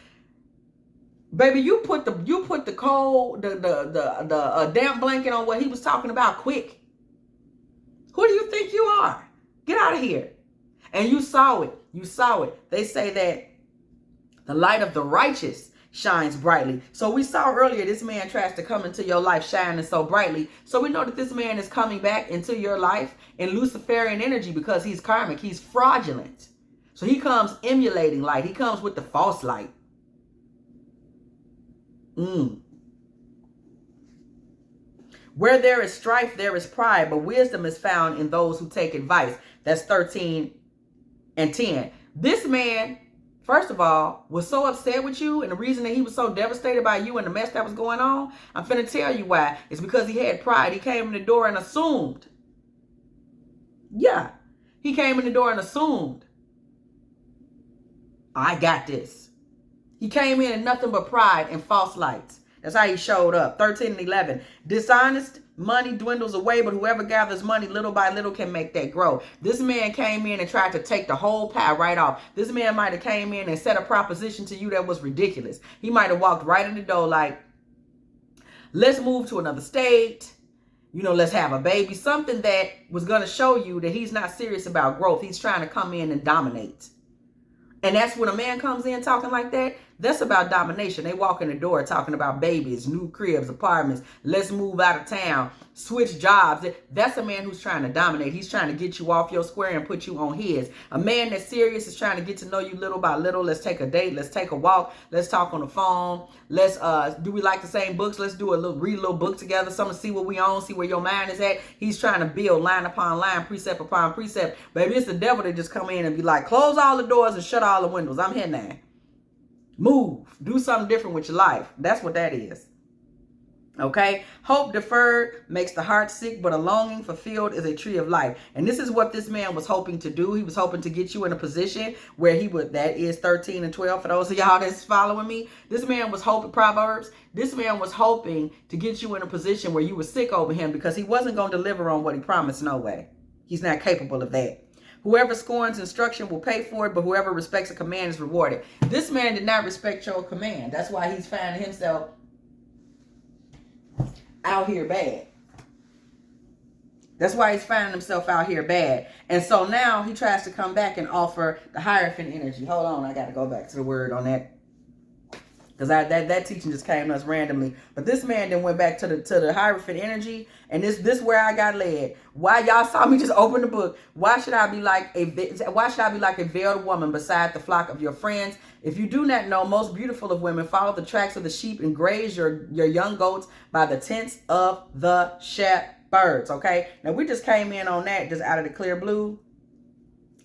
Baby, you put the cold, the damp blanket on what he was talking about quick. Who do you think you are? Get out of here. And you saw it. You saw it. They say that the light of the righteous shines brightly. So we saw earlier this man tries to come into your life shining so brightly. So we know that this man is coming back into your life in Luciferian energy because he's karmic. He's fraudulent. So he comes emulating light. He comes with the false light. Where there is strife, there is pride, but wisdom is found in those who take advice. That's 13 and 10. This man, first of all, was so upset with you, and the reason that he was so devastated by you and the mess that was going on, I'm finna tell you why. It's because he had pride. He came in the door and assumed. Yeah, he came in the door and assumed. I got this. He came in nothing but pride and false lights. That's how he showed up. 13 and 11. Dishonest money dwindles away, but whoever gathers money little by little can make that grow. This man came in and tried to take the whole pie right off. This man might have came in and said a proposition to you that was ridiculous. He might have walked right in the door like, let's move to another state. You know, let's have a baby. Something that was going to show you that he's not serious about growth. He's trying to come in and dominate. And that's when a man comes in talking like that, That's about domination. They walk in the door talking about babies, new cribs, apartments. Let's move out of town, switch jobs. That's a man who's trying to dominate. He's trying to get you off your square and put you on his. A man that's serious is trying to get to know you little by little. Let's take a date. Let's take a walk. Let's talk on the phone. Let's do we like the same books? Let's do read a little book together. Something to see what we own, see where your mind is at. He's trying to build line upon line, precept upon precept. Baby, it's the devil that just come in and be like, close all the doors and shut all the windows. I'm here now. Move. Do something different with your life. That's what that is. Okay? Hope deferred makes the heart sick, but a longing fulfilled is a tree of life. And this is what this man was hoping to do. He was hoping to get you in a position where he would, that is 13 and 12 for those of y'all that's following me. This man was hoping, Proverbs, this man was hoping to get you in a position where you were sick over him because he wasn't going to deliver on what he promised. No way. He's not capable of that. Whoever scorns instruction will pay for it, but whoever respects a command is rewarded. This man did not respect your command. That's why he's finding himself out here bad. That's why he's finding himself out here bad. And so now he tries to come back and offer the Hierophant energy. Hold on, I got to go back to the word on that. Because that teaching just came to us randomly. But this man then went back to the Hierophant energy. And this where I got led. Why y'all saw me just open the book. Why should I be like a veiled woman beside the flock of your friends? If you do not know, most beautiful of women follow the tracks of the sheep and graze your young goats by the tents of the shepherds. Okay. Now we just came in on that just out of the clear blue.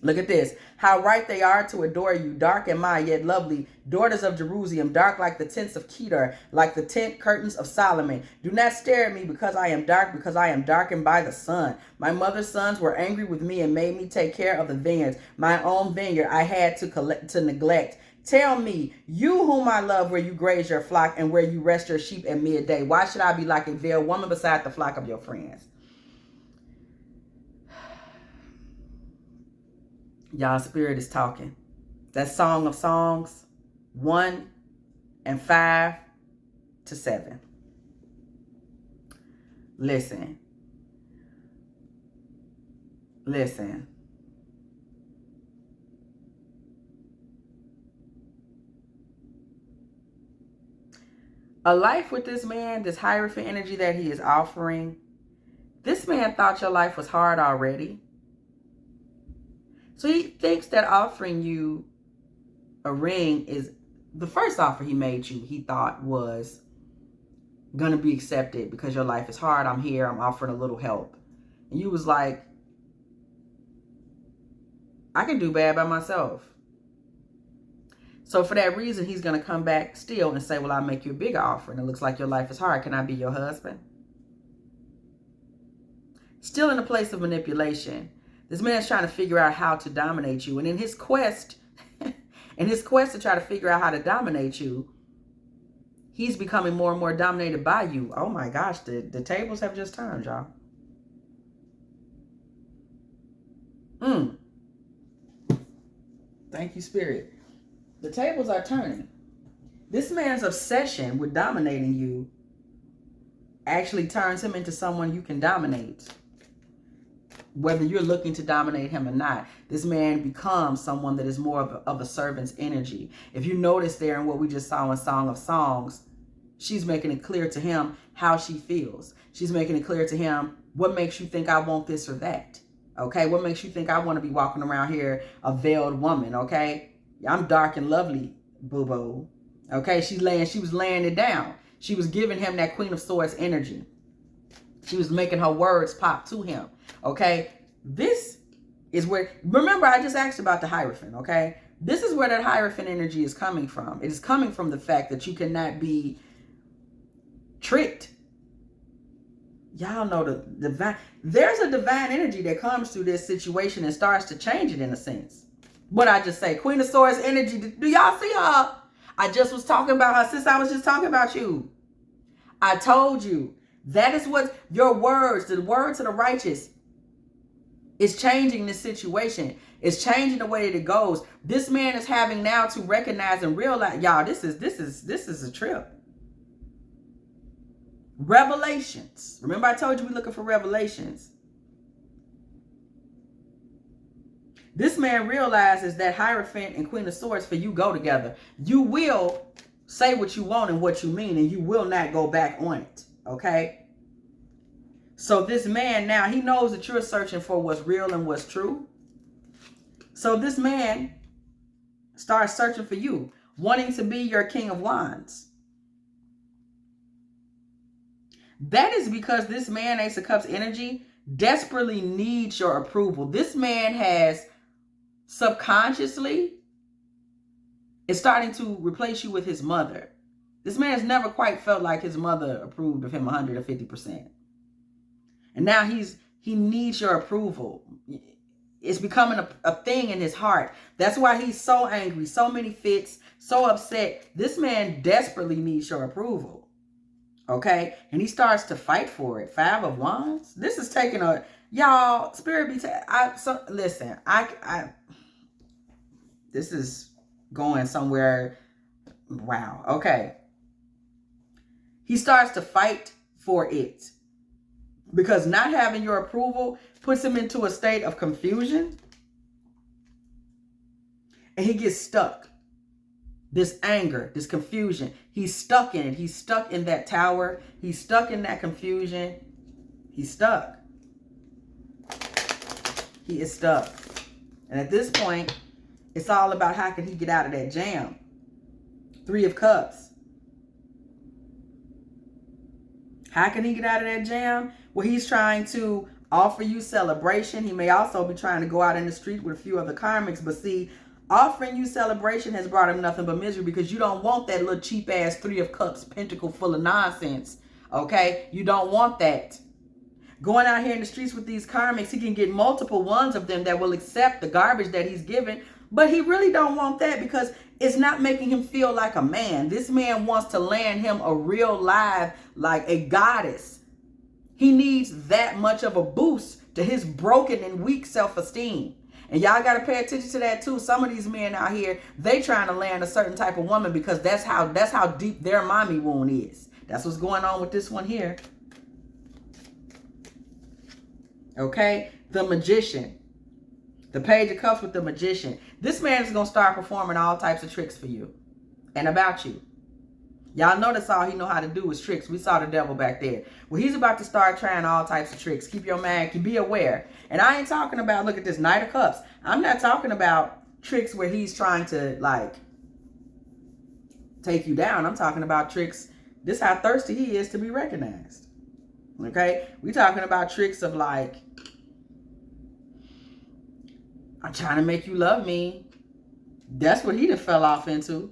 Look at this. How right they are to adore you, dark and my yet lovely, daughters of Jerusalem, dark like the tents of Kedar, like the tent curtains of Solomon. Do not stare at me because I am darkened by the sun. My mother's sons were angry with me and made me take care of the vineyards. My own vineyard I had to neglect. Tell me, you whom I love, where you graze your flock and where you rest your sheep at midday. Why should I be like a veiled woman beside the flock of your friends? Y'all, spirit is talking. That's Song of Songs 1 and 5 to 7. Listen. A life with this man, this Hierophant energy that he is offering, this man thought your life was hard already. So he thinks that offering you a ring is the first offer he made you, he thought was going to be accepted because your life is hard. I'm here. I'm offering a little help. And you was like, I can do bad by myself. So for that reason, he's going to come back still and say, well, I'll make you a bigger offer. And it looks like your life is hard. Can I be your husband? Still in a place of manipulation. This man's trying to figure out how to dominate you. And in his quest, to try to figure out how to dominate you, he's becoming more and more dominated by you. Oh my gosh, the tables have just turned, y'all. Thank you, Spirit. The tables are turning. This man's obsession with dominating you actually turns him into someone you can dominate. Whether you're looking to dominate him or not, this man becomes someone that is more of a servant's energy. If you notice there in what we just saw in Song of Songs, she's making it clear to him how she feels. She's making it clear to him, what makes you think I want this or that? Okay, what makes you think I want to be walking around here a veiled woman? Okay, I'm dark and lovely, boo-boo. Okay, she was laying it down. She was giving him that Queen of Swords energy. She was making her words pop to him. Okay, this is where, remember I just asked about the Hierophant, okay? This is where that Hierophant energy is coming from. It is coming from the fact that you cannot be tricked. Y'all know the divine, there's a divine energy that comes through this situation and starts to change it in a sense. What I just say, Queen of Swords energy, do y'all see her? I just was talking about her since I was just talking about you. I told you, that is what your words, the words of the righteous, is changing this situation. It's changing the way that it goes. This man is having now to recognize and realize, y'all, this is a trip. Revelations. Remember I told you we're looking for revelations. This man realizes that Hierophant and Queen of Swords for you go together. You will say what you want and what you mean, and you will not go back on it. Okay? So this man now, he knows that you're searching for what's real and what's true. So this man starts searching for you, wanting to be your King of Wands. That is because this man, Ace of Cups energy, desperately needs your approval. This man has subconsciously is starting to replace you with his mother. This man has never quite felt like his mother approved of him 150%. And now he needs your approval. It's becoming a thing in his heart. That's why he's so angry, so many fits, so upset. This man desperately needs your approval. Okay? And he starts to fight for it. 5 of Wands. This is taking a... Y'all, Spirit be... listen, this is going somewhere... Wow. Okay. He starts to fight for it. Because not having your approval puts him into a state of confusion. And he gets stuck. This anger, this confusion. He's stuck in it. He's stuck in that tower. He's stuck in that confusion. He's stuck. He is stuck. And at this point, it's all about how can he get out of that jam. 3 of Cups. How can he get out of that jam? Well, he's trying to offer you celebration. He may also be trying to go out in the street with a few other karmics. But see, offering you celebration has brought him nothing but misery because you don't want that little cheap ass 3 of Cups pentacle full of nonsense. Okay? You don't want that. Going out here in the streets with these karmics, he can get multiple ones of them that will accept the garbage that he's given. But he really don't want that because it's not making him feel like a man. This man wants to land him a real live, like a goddess. He needs that much of a boost to his broken and weak self-esteem. And y'all got to pay attention to that too. Some of these men out here, they trying to land a certain type of woman because that's how deep their mommy wound is. That's what's going on with this one here. Okay? The Magician. The Page of Cups with the Magician. This man is going to start performing all types of tricks for you and about you. Y'all know that's all he know how to do is tricks. We saw the devil back there. Well, he's about to start trying all types of tricks. Keep your mind, be aware. And I ain't talking about, look at this, Knight of Cups. I'm not talking about tricks where he's trying to, like, take you down. I'm talking about tricks. This is how thirsty he is to be recognized. Okay? We talking about tricks of, like, I'm trying to make you love me. That's what he done fell off into.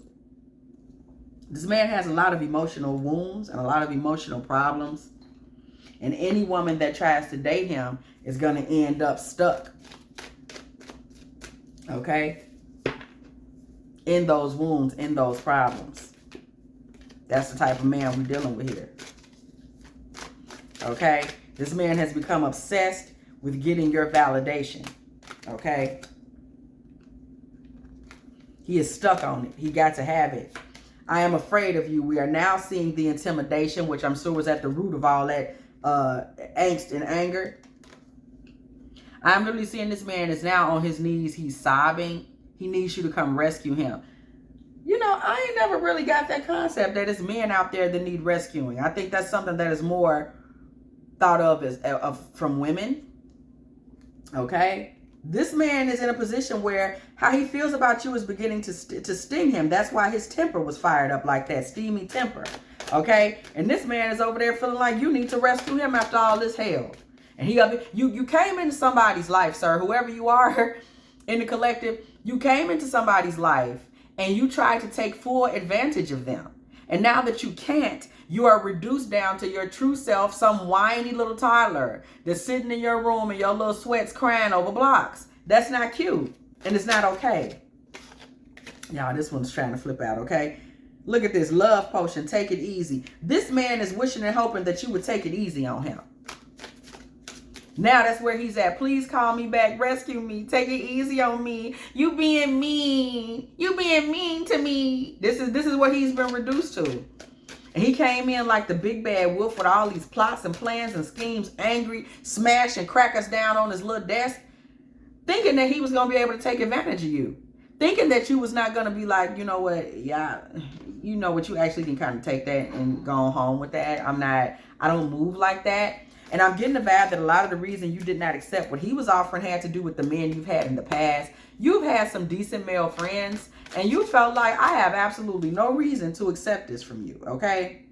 This man has a lot of emotional wounds and a lot of emotional problems. And any woman that tries to date him is going to end up stuck. Okay? In those wounds, in those problems. That's the type of man we're dealing with here. Okay? This man has become obsessed with getting your validation. Okay? He is stuck on it. He got to have it. I am afraid of you. We are now seeing the intimidation, which I'm sure was at the root of all that angst and anger. I'm literally seeing this man is now on his knees. He's sobbing. He needs you to come rescue him. You know, I ain't never really got that concept that it's men out there that need rescuing. I think that's something that is more thought of as from women. Okay? This man is in a position where how he feels about you is beginning to sting him. That's why his temper was fired up like that, steamy temper. Okay? And this man is over there feeling like you need to rescue him after all this hell. And you came into somebody's life, sir, whoever you are in the collective, you came into somebody's life and you tried to take full advantage of them. And now that you can't, you are reduced down to your true self, some whiny little toddler that's sitting in your room in your little sweats crying over blocks. That's not cute. And it's not okay. Y'all, this one's trying to flip out, okay? Look at this love potion. Take it easy. This man is wishing and hoping that you would take it easy on him. Now that's where he's at. Please call me back. Rescue me. Take it easy on me. You being mean. You being mean to me. This is what he's been reduced to. And he came in like the big bad wolf with all these plots and plans and schemes, angry, smash and crack us down on his little desk. Think thinking that he was going to be able to take advantage of you. Thinking that you was not going to be like, you know what, yeah, you know what, you actually can kind of take that and go home with that. I don't move like that. And I'm getting the vibe that a lot of the reason you did not accept what he was offering had to do with the men you've had in the past. You've had some decent male friends, and you felt like, I have absolutely no reason to accept this from you, okay?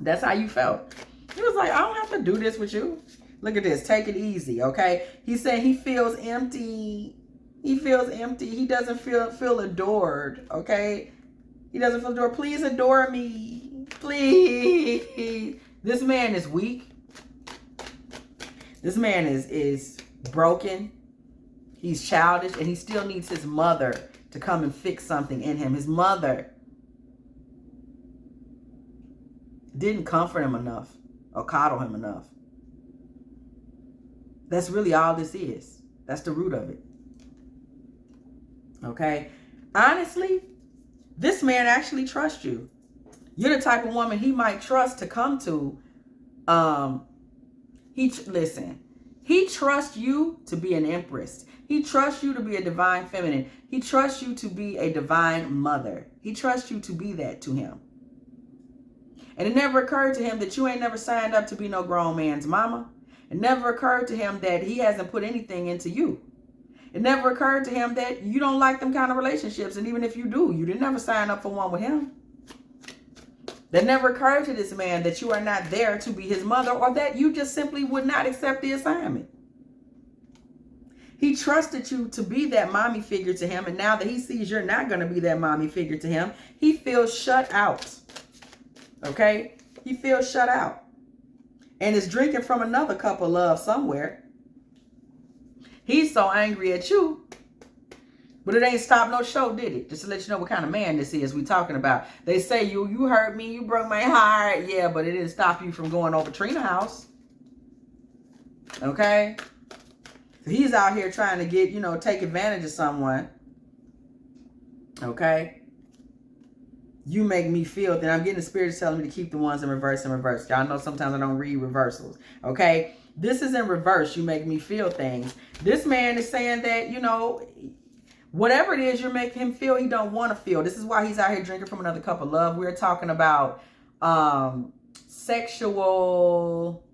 That's how you felt. He was like, I don't have to do this with you. Look at this. Take it easy, okay? He said he feels empty. He feels empty. He doesn't feel adored, okay? He doesn't feel adored. Please adore me. Please. This man is weak. This man is broken. He's childish, and he still needs his mother to come and fix something in him. His mother didn't comfort him enough or coddle him enough. That's really all this is. That's the root of it. Okay? Honestly, this man actually trusts you. You're the type of woman he might trust to come to. Listen, he trusts you to be an empress. He trusts you to be a divine feminine. He trusts you to be a divine mother. He trusts you to be that to him. And it never occurred to him that you ain't never signed up to be no grown man's mama. It never occurred to him that he hasn't put anything into you. It never occurred to him that you don't like them kind of relationships. And even if you do, you didn't never sign up for one with him. That never occurred to this man that you are not there to be his mother, or that you just simply would not accept the assignment. He trusted you to be that mommy figure to him. And now that he sees you're not going to be that mommy figure to him, he feels shut out. Okay? He feels shut out. And is drinking from another cup of love somewhere. He's so angry at you. But it ain't stopped no show, did it? Just to let you know what kind of man this is we talking about. They say you hurt me, you broke my heart. Yeah, but it didn't stop you from going over Trina's house. Okay? So he's out here trying to get, take advantage of someone. Okay? You make me feel that I'm getting the spirit telling me to keep the ones in reverse and reverse. Y'all know sometimes I don't read reversals. Okay? This is in reverse. You make me feel things. This man is saying that, whatever it is you're making him feel, he don't want to feel. This is why he's out here drinking from another cup of love. We're talking about sexual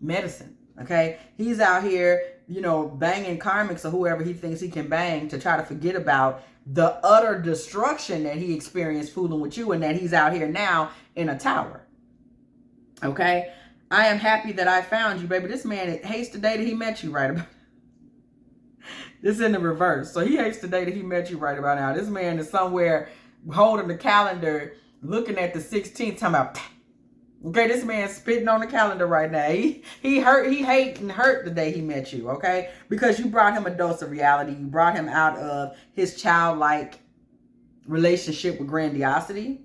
medicine. Okay? He's out here, banging karmics or whoever he thinks he can bang to try to forget about the utter destruction that he experienced fooling with you, and that he's out here now in a tower. Okay? I am happy that I found you, baby. This man hates the day that he met you right about. This is in the reverse. So he hates the day that he met you right about now. This man is somewhere holding the calendar, looking at the 16th, talking about, okay, this man's spitting on the calendar right now. He hate and hurt the day he met you, okay? Because you brought him a dose of reality. You brought him out of his childlike relationship with grandiosity.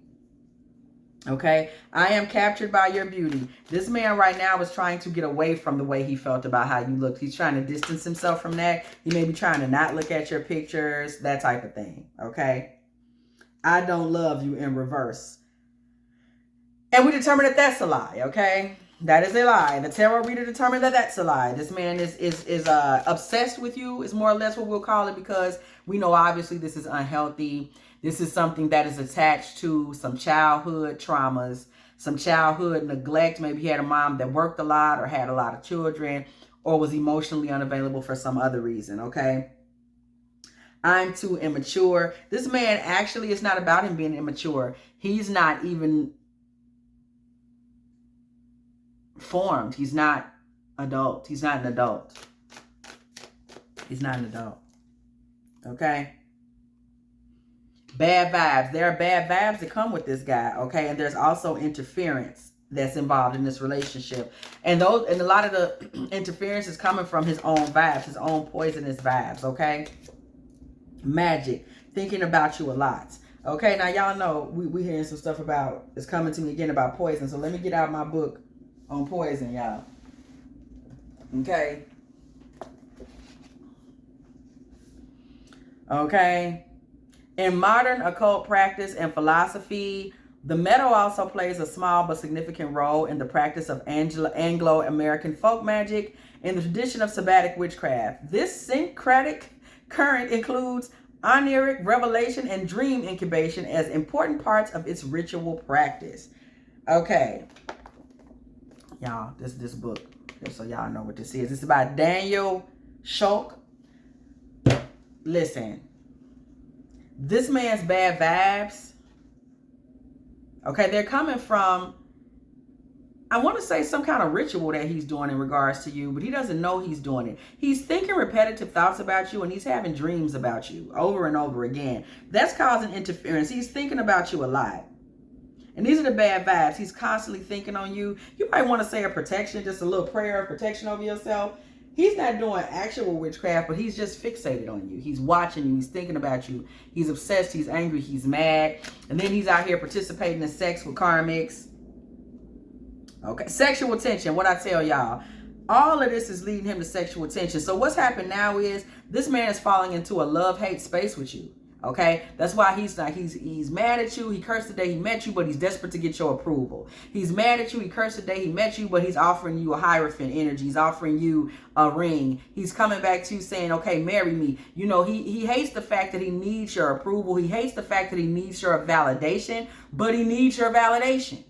Okay, I am captured by your beauty. This man right now is trying to get away from the way he felt about how you looked. He's trying to distance himself from that. He may be trying to not look at your pictures, that type of thing. Okay, I don't love you in reverse. And we determined that that's a lie. Okay, that is a lie. The tarot reader determined that that's a lie. This man is obsessed with you, is more or less what we'll call it, because we know obviously this is unhealthy. This is something that is attached to some childhood traumas, some childhood neglect. Maybe he had a mom that worked a lot or had a lot of children, or was emotionally unavailable for some other reason, okay? I'm too immature. This man actually, it's not about him being immature. He's not even formed. He's not adult. He's not an adult. He's not an adult, okay? Bad vibes. There are bad vibes that come with this guy, okay? And there's also interference that's involved in this relationship. And a lot of the interference is coming from his own vibes, his own poisonous vibes, okay? Magic. Thinking about you a lot. Okay, now y'all know we hearing some stuff about, it's coming to me again about poison. So let me get out my book on poison, y'all. Okay? Okay? In modern occult practice and philosophy, The metal also plays a small but significant role in the practice of Anglo-American folk magic in the tradition of Sabbatic witchcraft. This syncretic current includes oniric revelation and dream incubation as important parts of its ritual practice. Okay, y'all, this book, just so y'all know what this is. It's by Daniel Shulk. Listen, this man's bad vibes, okay, they're coming from, I want to say, some kind of ritual that he's doing in regards to you, but he doesn't know he's doing it. He's thinking repetitive thoughts about you, and he's having dreams about you over and over again. That's causing interference. He's thinking about you a lot. And these are the bad vibes. He's constantly thinking on you. You might want to say a protection, just a little prayer of protection over yourself. He's not doing actual witchcraft, but he's just fixated on you. He's watching you. He's thinking about you. He's obsessed. He's angry. He's mad. And then he's out here participating in sex with karmics. Okay. Sexual tension. What I tell y'all. All of this is leading him to sexual tension. So what's happened now is this man is falling into a love-hate space with you. Okay, that's why he's mad at you. He cursed the day he met you, but he's desperate to get your approval. He's mad at you. He cursed the day he met you, but he's offering you a Hierophant energy. He's offering you a ring. He's coming back to you saying, okay, marry me. You know, he hates the fact that he needs your approval. He hates the fact that he needs your validation, but he needs your validation.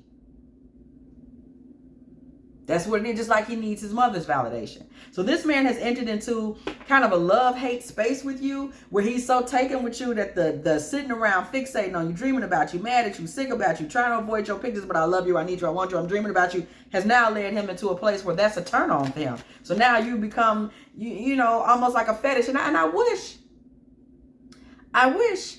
That's what it is, just like he needs his mother's validation. So this man has entered into kind of a love-hate space with you, where he's so taken with you that the sitting around fixating on you, dreaming about you, mad at you, sick about you, trying to avoid your pictures, but I love you, I need you, I want you, I'm dreaming about you, has now led him into a place where that's a turn on for him. So now you become, you know, almost like a fetish. And I wish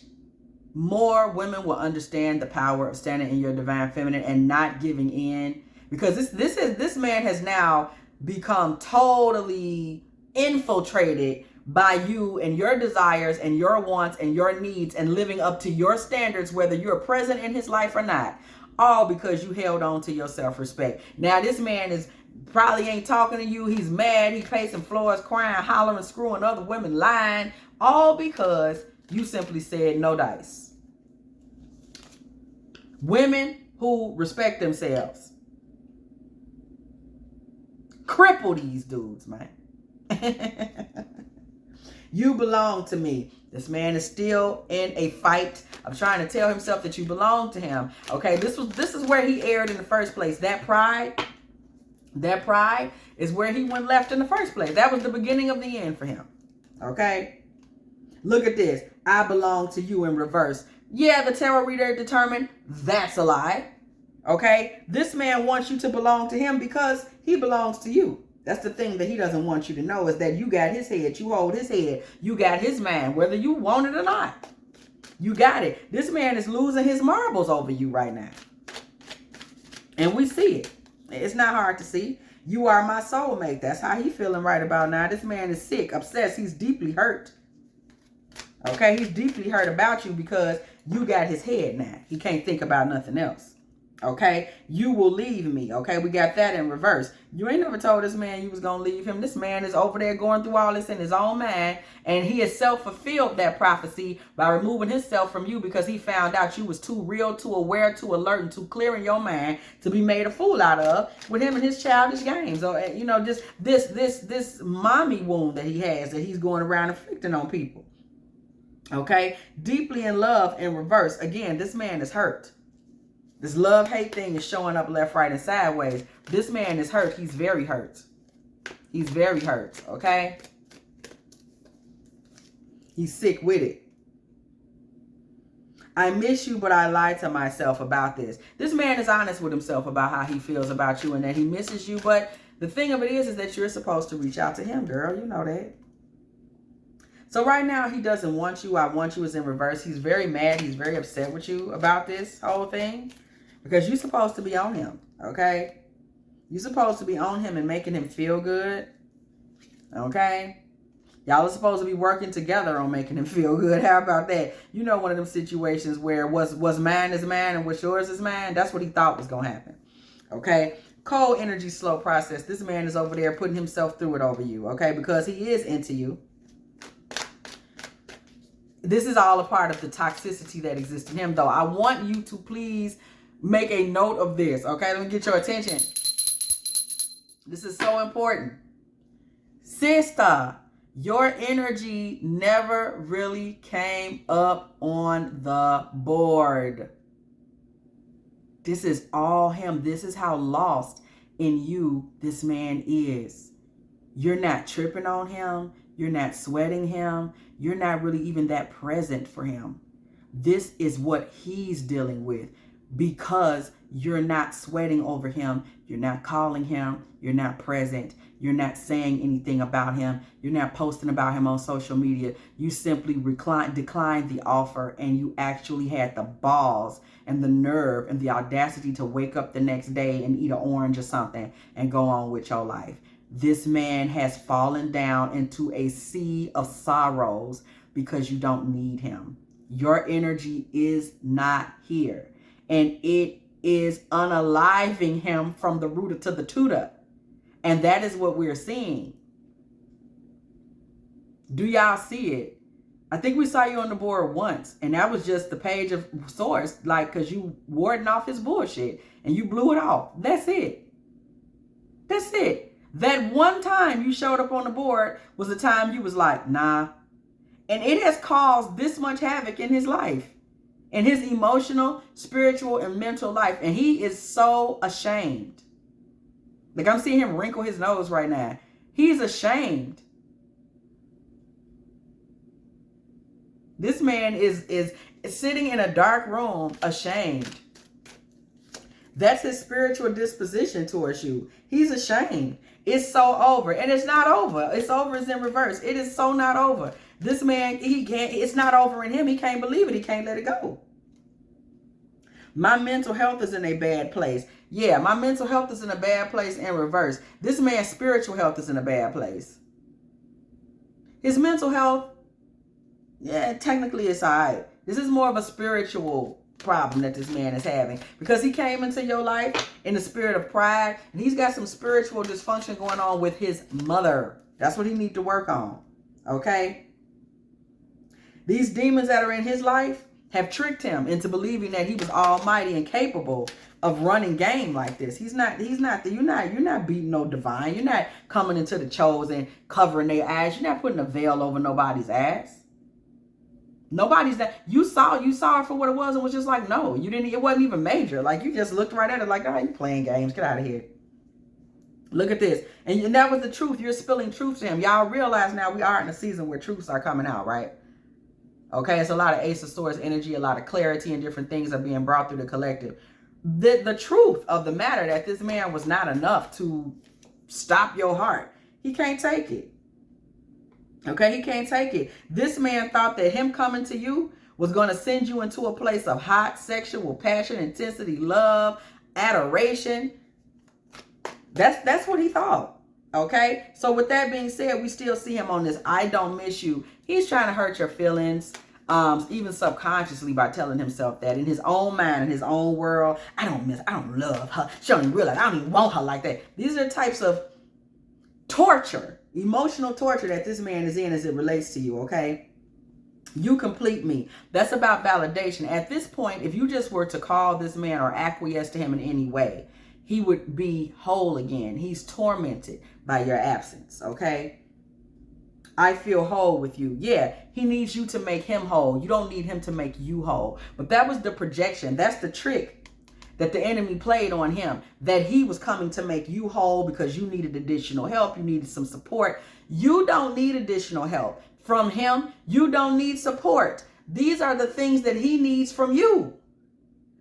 more women will understand the power of standing in your divine feminine and not giving in. Because this man has now become totally infiltrated by you and your desires and your wants and your needs and living up to your standards, whether you're present in his life or not, all because you held on to your self-respect. Now this man is probably ain't talking to you. He's mad. He's pacing floors, crying, hollering, screwing other women, lying, all because you simply said no dice. Women who respect themselves, cripple these dudes, man. You belong to me. This man is still in a fight of trying to tell himself that you belong to him. Okay, this is where he erred in the first place. That pride is where he went left in the first place. That was the beginning of the end for him. Okay, look at this. I belong to you in reverse. Yeah, the tarot reader determined that's a lie. Okay, this man wants you to belong to him because he belongs to you. That's the thing that he doesn't want you to know, is that you got his head, you hold his head, you got his mind, whether you want it or not. You got it. This man is losing his marbles over you right now. And we see it. It's not hard to see. You are my soulmate. That's how he's feeling right about now. This man is sick, obsessed. He's deeply hurt. Okay, he's deeply hurt about you because you got his head now. He can't think about nothing else. Okay, you will leave me. Okay, we got that in reverse. You ain't never told this man you was gonna leave him. This man is over there going through all this in his own mind, and he has self-fulfilled that prophecy by removing himself from you because he found out you was too real, too aware, too alert, and too clear in your mind to be made a fool out of with him and his childish games. Or, you know, just this mommy wound that he has, that he's going around inflicting on people. Okay, deeply in love in reverse. Again, this man is hurt. This love-hate thing is showing up left, right, and sideways. This man is hurt. He's very hurt. He's very hurt, okay? He's sick with it. I miss you, but I lied to myself about this. This man is honest with himself about how he feels about you and that he misses you. But the thing of it is that you're supposed to reach out to him, girl. You know that. So right now, he doesn't want you. I want you is in reverse. He's very mad. He's very upset with you about this whole thing. Because you're supposed to be on him, okay? You're supposed to be on him and making him feel good, okay? Y'all are supposed to be working together on making him feel good. How about that? You know, one of them situations where what's mine is mine and what's yours is mine. That's what he thought was going to happen, okay? Cold energy, slow process. This man is over there putting himself through it over you, okay? Because he is into you. This is all a part of the toxicity that exists in him, though. I want you to please Make a note of this, okay? Let me get your attention. This is so important. Sister, your energy never really came up on the board. This is all him. This is how lost in you this man is. You're not tripping on him. You're not sweating him. You're not really even that present for him. This is what he's dealing with because you're not sweating over him. You're not calling him. You're not present. You're not saying anything about him. You're not posting about him on social media. You simply declined the offer, and you actually had the balls and the nerve and the audacity to wake up the next day and eat an orange or something and go on with your life. This man has fallen down into a sea of sorrows because you don't need him. Your energy is not here, and it is unaliving him from the rooter to the tutor. And that is what we're seeing. Do y'all see it? I think we saw you on the board once, and that was just the page of swords, like, because you warding off his bullshit and you blew it off. That's it. That's it. That one time you showed up on the board was the time you was like, nah. And it has caused this much havoc in his life, in his emotional, spiritual, and mental life. And he is so ashamed. Like, I'm seeing him wrinkle his nose right now. He's ashamed. This man is sitting in a dark room, ashamed. That's his spiritual disposition towards you. He's ashamed. It's so over. And it's not over. It's over is in reverse. It is so not over. This man, it's not over in him. He can't believe it. He can't let it go. My mental health is in a bad place. Yeah, my mental health is in a bad place in reverse. This man's spiritual health is in a bad place. His mental health, yeah, technically it's all right. This is more of a spiritual problem that this man is having because he came into your life in the spirit of pride, and he's got some spiritual dysfunction going on with his mother. That's what he needs to work on, okay? These demons that are in his life have tricked him into believing that he was almighty and capable of running game like this. You're not beating no divine. You're not coming into the chosen, covering their eyes. You're not putting a veil over nobody's ass. Nobody's that you saw it for what it was and was just like, no, you didn't. It wasn't even major. Like, you just looked right at it like, oh, you playing games. Get out of here. Look at this. And that was the truth. You're spilling truth to him. Y'all realize now we are in a season where truths are coming out, right? Okay, it's a lot of Ace of Swords energy, a lot of clarity, and different things are being brought through the collective. The truth of the matter that this man was not enough to stop your heart. He can't take it. Okay, he can't take it. This man thought that him coming to you was going to send you into a place of hot sexual passion, intensity, love, adoration. That's what he thought. Okay, so with that being said, we still see him on this I don't miss you. He's trying to hurt your feelings, even subconsciously, by telling himself that in his own mind, in his own world, I don't love her. She don't even realize I don't even want her like that. These are types of torture, emotional torture that this man is in as it relates to you, okay? You complete me. That's about validation. At this point, if you just were to call this man or acquiesce to him in any way, he would be whole again. He's tormented by your absence, okay? I feel whole with you. Yeah, he needs you to make him whole. You don't need him to make you whole. But that was the projection. That's the trick that the enemy played on him, that he was coming to make you whole because you needed additional help. You needed some support. You don't need additional help from him. You don't need support. These are the things that he needs from you.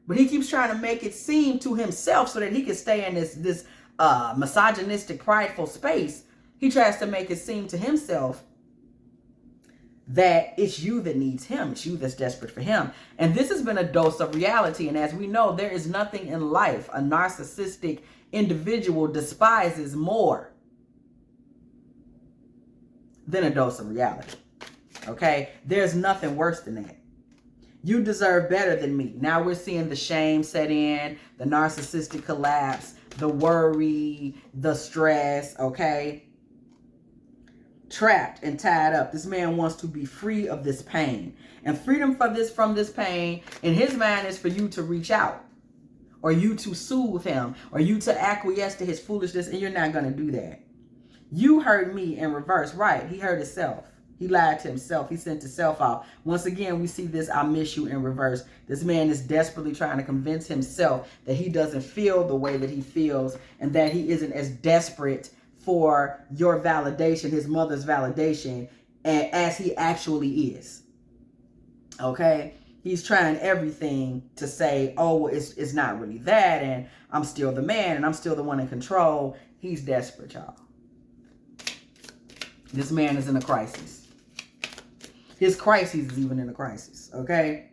But he keeps trying to make it seem to himself so that he can stay in this misogynistic, prideful space. He tries to make it seem to himself that it's you that needs him. It's you that's desperate for him. And this has been a dose of reality. And as we know, there is nothing in life a narcissistic individual despises more than a dose of reality. Okay? There's nothing worse than that. You deserve better than me. Now we're seeing the shame set in, the narcissistic collapse, the worry, the stress, okay? Trapped and tied up. This man wants to be free of this pain. And freedom from this pain in his mind is for you to reach out. or you to soothe him, or you to acquiesce to his foolishness, and you're not going to do that. You hurt me in reverse. Right. He hurt himself. He lied to himself. He sent himself out. Once again, we see this I miss you in reverse. This man is desperately trying to convince himself that he doesn't feel the way that he feels and that he isn't as desperate for your validation, his mother's validation, as he actually is. Okay? He's trying everything to say, oh, well, it's not really that, and I'm still the man, and I'm still the one in control. He's desperate, y'all. This man is in a crisis. His crisis is even in a crisis, okay?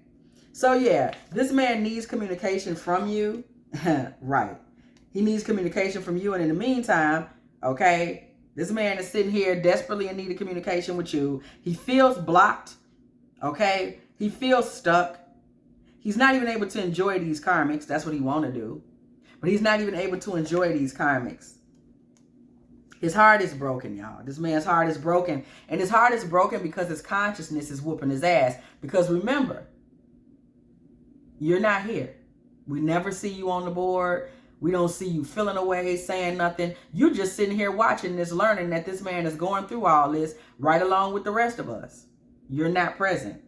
So, yeah, this man needs communication from you. Right. He needs communication from you, and in the meantime, okay, this man is sitting here desperately in need of communication with you. He feels blocked, okay? He feels stuck. He's not even able to enjoy these karmics. That's what he want to do. But he's not even able to enjoy these karmics. His heart is broken, y'all. This man's heart is broken. And his heart is broken because his consciousness is whooping his ass. Because remember, you're not here. We never see you on the board. We don't see you feeling away, saying nothing. You're just sitting here watching this, learning that this man is going through all this right along with the rest of us. You're not present.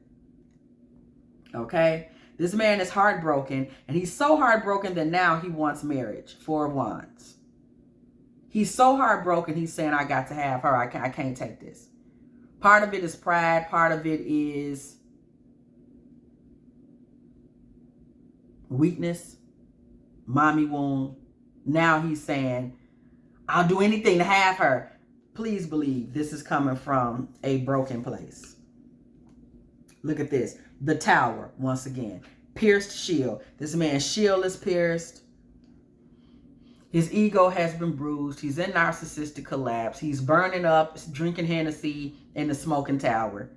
Okay? This man is heartbroken. And he's so heartbroken that now he wants marriage. 4 of Wands. He's so heartbroken, he's saying, I got to have her. I can't take this. Part of it is pride. Part of it is weakness, mommy wound. Now he's saying, I'll do anything to have her. Please believe this is coming from a broken place. Look at this. The Tower, once again. Pierced shield. This man's shield is pierced. His ego has been bruised. He's in narcissistic collapse. He's burning up, drinking Hennessy in the smoking tower.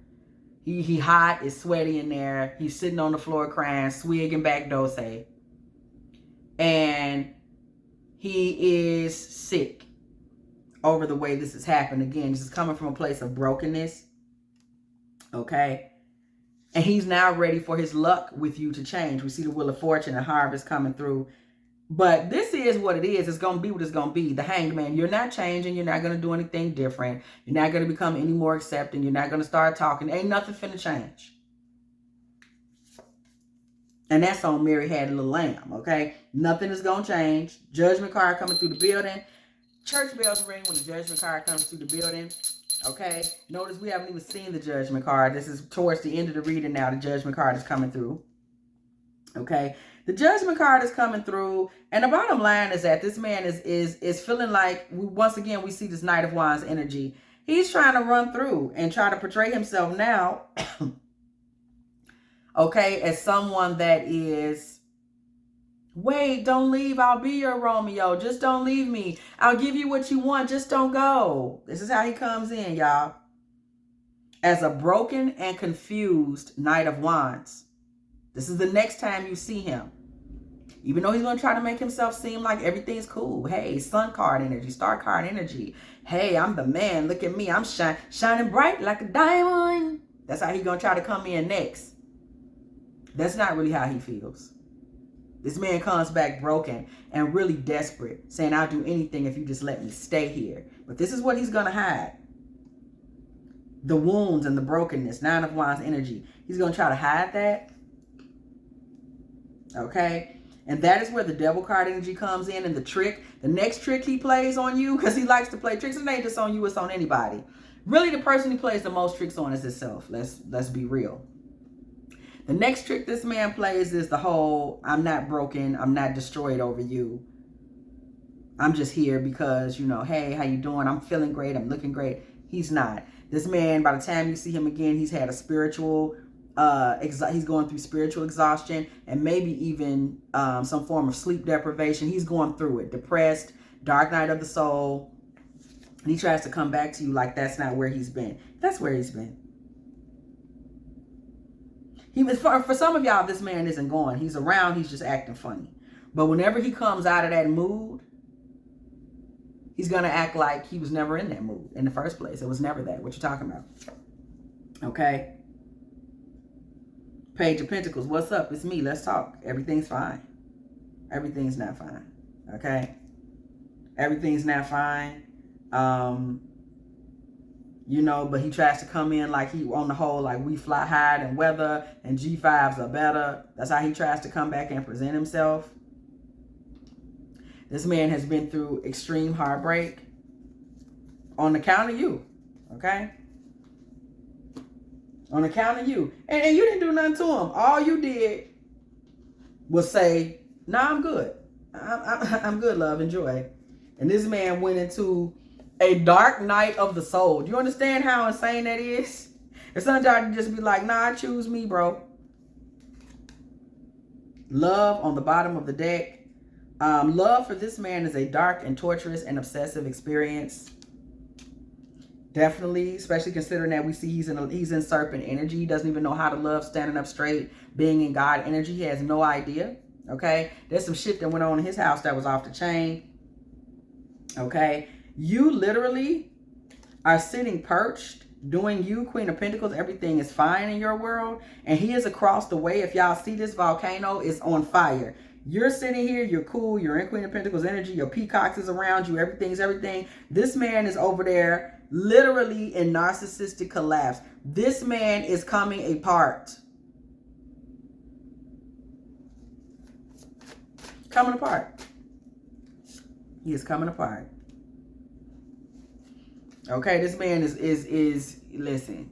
He hot, is sweaty in there. He's sitting on the floor crying, swigging back dose. And he is sick over the way this has happened. Again, this is coming from a place of brokenness. Okay? And he's now ready for his luck with you to change. We see the Wheel of Fortune and Harvest coming through. But this is what it is. It's going to be what it's going to be. The Hanged Man. You're not changing. You're not going to do anything different. You're not going to become any more accepting. You're not going to start talking. Ain't nothing finna change. And that's on Mary Had a Little Lamb, okay? Nothing is going to change. Judgment card coming through the building. Church bells ring when the Judgment card comes through the building, okay? Notice we haven't even seen the Judgment card. This is towards the end of the reading now. The Judgment card is coming through, okay? The Judgment card is coming through, and the bottom line is that this man is feeling like, once again, we see this Knight of Wands energy. He's trying to run through and try to portray himself now, okay, as someone that is, wait, don't leave, I'll be your Romeo, just don't leave me. I'll give you what you want, just don't go. This is how he comes in, y'all. As a broken and confused Knight of Wands. This is the next time you see him. Even though he's going to try to make himself seem like everything's cool. Hey, Sun card energy, Star card energy. Hey, I'm the man. Look at me. I'm shining bright like a diamond. That's how he's going to try to come in next. That's not really how he feels. This man comes back broken and really desperate, saying, I'll do anything if you just let me stay here. But this is what he's going to hide. The wounds and the brokenness, 9 of Wands energy. He's going to try to hide that. Okay? And that is where the Devil card energy comes in, and the trick. The next trick he plays on you, because he likes to play tricks. It ain't just on you, it's on anybody. Really, the person he plays the most tricks on is himself. Let's be real. The next trick this man plays is the whole, I'm not broken, I'm not destroyed over you. I'm just here because, you know, hey, how you doing? I'm feeling great, I'm looking great. He's not. This man, by the time you see him again, he's had a spiritual he's going through spiritual exhaustion and maybe even some form of sleep deprivation. He's going through it. Depressed, dark night of the soul. And he tries to come back to you like that's not where he's been. That's where he's been. He was for some of y'all, this man isn't going. He's around, he's just acting funny. But whenever he comes out of that mood, he's going to act like he was never in that mood in the first place. It was never that. What you talking about? Okay? Page of Pentacles, what's up? It's me. Let's talk. Everything's fine. Everything's not fine. Okay? Everything's not fine. You know, but he tries to come in like he, on the whole, like we fly higher than weather and G5s are better. That's how he tries to come back and present himself. This man has been through extreme heartbreak on account of you. Okay? On account of you. And you didn't do nothing to him. All you did was say, nah, I'm good. I'm good, love. Enjoy. And this man went into a dark night of the soul. Do you understand how insane that is? If some y'all can just be like, nah, choose me, bro. Love on the bottom of the deck. Love for this man is a dark and torturous and obsessive experience. Definitely, especially considering that we see he's in serpent energy. He doesn't even know how to love, standing up straight, being in God energy. He has no idea. Okay? There's some shit that went on in his house that was off the chain. Okay? You literally are sitting perched, doing you, Queen of Pentacles. Everything is fine in your world. And he is across the way. If y'all see this volcano, is on fire. You're sitting here, you're cool, you're in Queen of Pentacles energy, your peacocks is around you, everything's everything. This man is over there literally in narcissistic collapse. This man is coming apart. Coming apart. He is coming apart. Okay, this man is listen.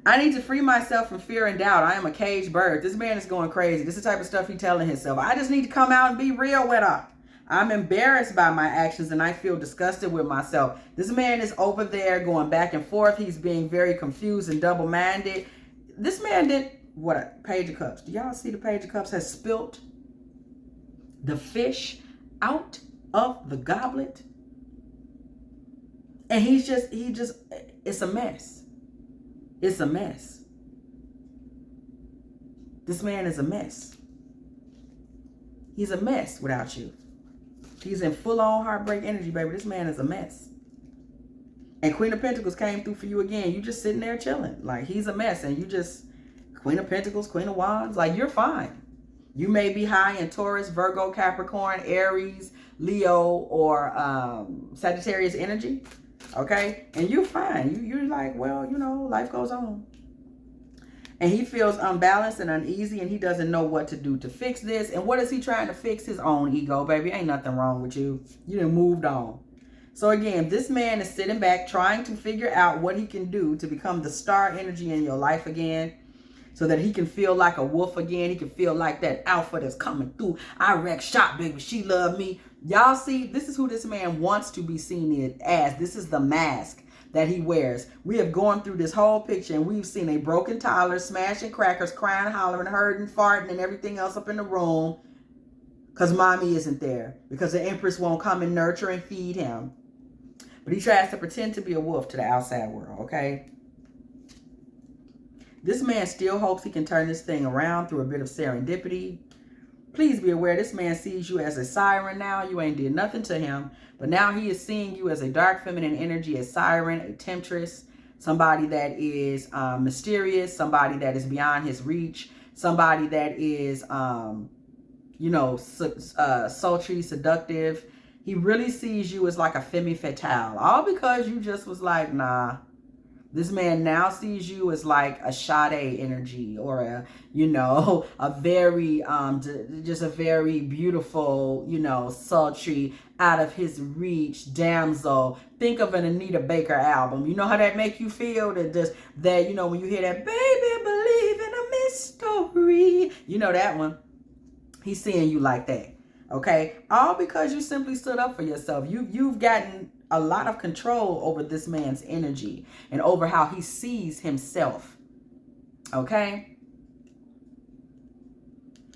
I need to free myself from fear and doubt. I am a caged bird. This man is going crazy. This is the type of stuff he's telling himself. I just need to come out and be real with her. I'm embarrassed by my actions and I feel disgusted with myself. This man is over there going back and forth. He's being very confused and double-minded. This man did what? A Page of Cups. Do y'all see the Page of Cups has spilt the fish out of the goblet? And he just, it's a mess. It's a mess. This man is a mess. He's a mess without you. He's in full-on heartbreak energy, baby. This man is a mess. And Queen of Pentacles came through for you again. You just sitting there chilling. Like, he's a mess. And you just, Queen of Pentacles, Queen of Wands, like, you're fine. You may be high in Taurus, Virgo, Capricorn, Aries, Leo, or Sagittarius energy. Okay? And you're fine. You're like, well, you know, life goes on. And he feels unbalanced and uneasy and he doesn't know what to do to fix this. And what is he trying to fix? His own ego, baby. Ain't nothing wrong with you. You done moved on. So again, this man is sitting back trying to figure out what he can do to become the star energy in your life again. So that he can feel like a wolf again. He can feel like that alpha that's coming through. I wrecked shop, baby. She loved me. Y'all see, this is who this man wants to be seen as. This is the mask that he wears. We have gone through this whole picture and we've seen a broken toddler smashing crackers, crying, hollering, hurting, farting, and everything else up in the room because mommy isn't there. Because the Empress won't come and nurture and feed him. But he tries to pretend to be a wolf to the outside world, okay? This man still hopes he can turn this thing around through a bit of serendipity. Please be aware, this man sees you as a siren now. You ain't did nothing to him. But now he is seeing you as a dark feminine energy, a siren, a temptress, somebody that is mysterious, somebody that is beyond his reach, somebody that is, you know, sultry, seductive. He really sees you as like a femme fatale. All because you just was like, nah. This man now sees you as like a Sade energy or a, you know, a very, just a very beautiful, you know, sultry, out of his reach damsel. Think of an Anita Baker album. You know how that make you feel? That, you know, when you hear that, baby, believe in a mystery. You know that one. He's seeing you like that. Okay? All because you simply stood up for yourself. You've gotten a lot of control over this man's energy and over how he sees himself. Okay?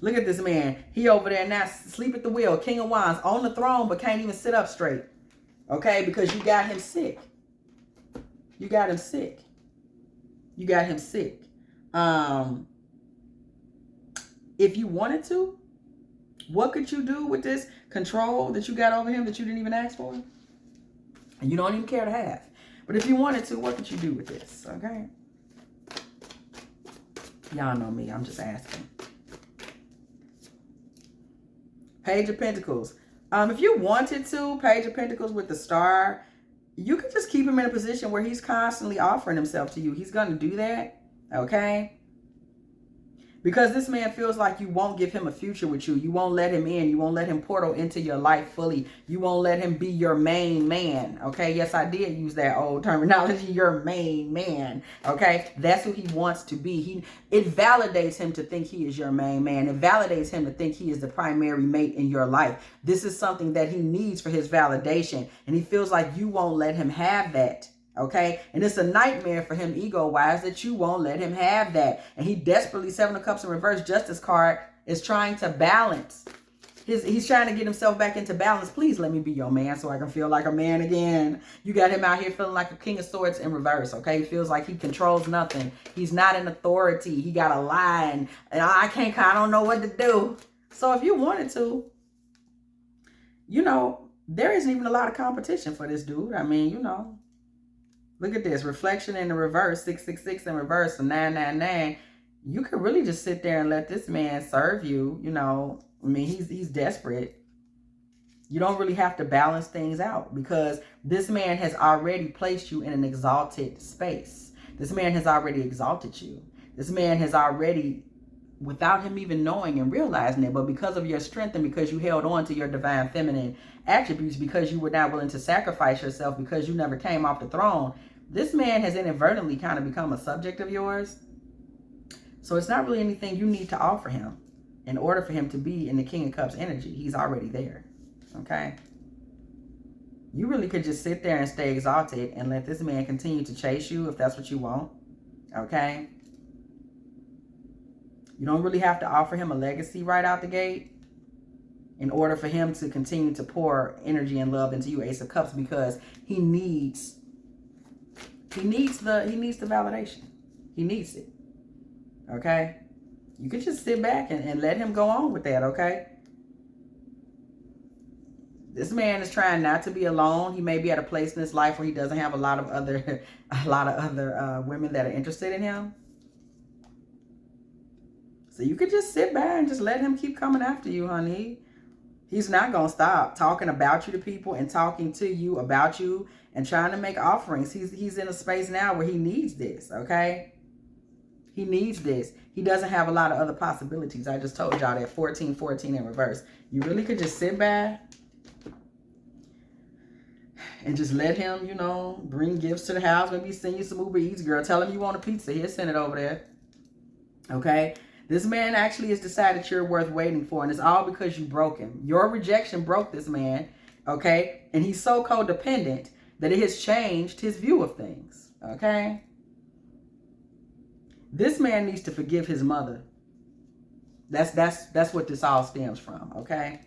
Look at this man. He over there now, sleep at the wheel, King of Wands, on the throne, but can't even sit up straight. Okay? Because you got him sick. You got him sick. You got him sick. If you wanted to, what could you do with this control that you got over him that you didn't even ask for? And you don't even care to have. But if you wanted to, what could you do with this? Okay? Y'all know me. I'm just asking. Page of Pentacles. If you wanted to, Page of Pentacles with the star, you could just keep him in a position where he's constantly offering himself to you. He's going to do that, okay? Because this man feels like you won't give him a future with you. You won't let him in. You won't let him portal into your life fully. You won't let him be your main man. Okay, yes, I did use that old terminology, your main man. Okay, that's who he wants to be. It validates him to think he is your main man. It validates him to think he is the primary mate in your life. This is something that he needs for his validation. And he feels like you won't let him have that. Okay, and it's a nightmare for him ego-wise that you won't let him have that. And he desperately, Seven of Cups in reverse, Justice card, is trying to balance. He's trying to get himself back into balance. Please let me be your man so I can feel like a man again. You got him out here feeling like a King of Swords in reverse, okay? He feels like he controls nothing. He's not an authority. He got a lie, and I don't know what to do. So if you wanted to, you know, there isn't even a lot of competition for this dude. I mean, you know. Look at this. Reflection in the reverse. 666 in reverse. So 999. You could really just sit there and let this man serve you. You know, I mean, he's desperate. You don't really have to balance things out because this man has already placed you in an exalted space. This man has already exalted you. This man has already, without him even knowing and realizing it, but because of your strength and because you held on to your divine feminine attributes, because you were not willing to sacrifice yourself, because you never came off the throne, this man has inadvertently kind of become a subject of yours. So it's not really anything you need to offer him in order for him to be in the King of Cups energy. He's already there. Okay? You really could just sit there and stay exalted and let this man continue to chase you if that's what you want. Okay? You don't really have to offer him a legacy right out the gate in order for him to continue to pour energy and love into you, Ace of Cups, because he needs the validation. He needs it. Okay? You could just sit back and let him go on with that, okay? This man is trying not to be alone. He may be at a place in his life where he doesn't have a lot of other women that are interested in him. So you could just sit back and just let him keep coming after you, honey. He's not going to stop talking about you to people and talking to you about you and trying to make offerings. He's in a space now where he needs this, okay? He needs this. He doesn't have a lot of other possibilities. I just told y'all that 1414 in reverse. You really could just sit back and just let him, you know, bring gifts to the house. Maybe send you some Uber Eats, girl. Tell him you want a pizza. He'll send it over there. Okay? This man actually has decided you're worth waiting for, and it's all because you broke him. Your rejection broke this man, okay? And he's so codependent that it has changed his view of things, okay? This man needs to forgive his mother. That's what this all stems from, okay?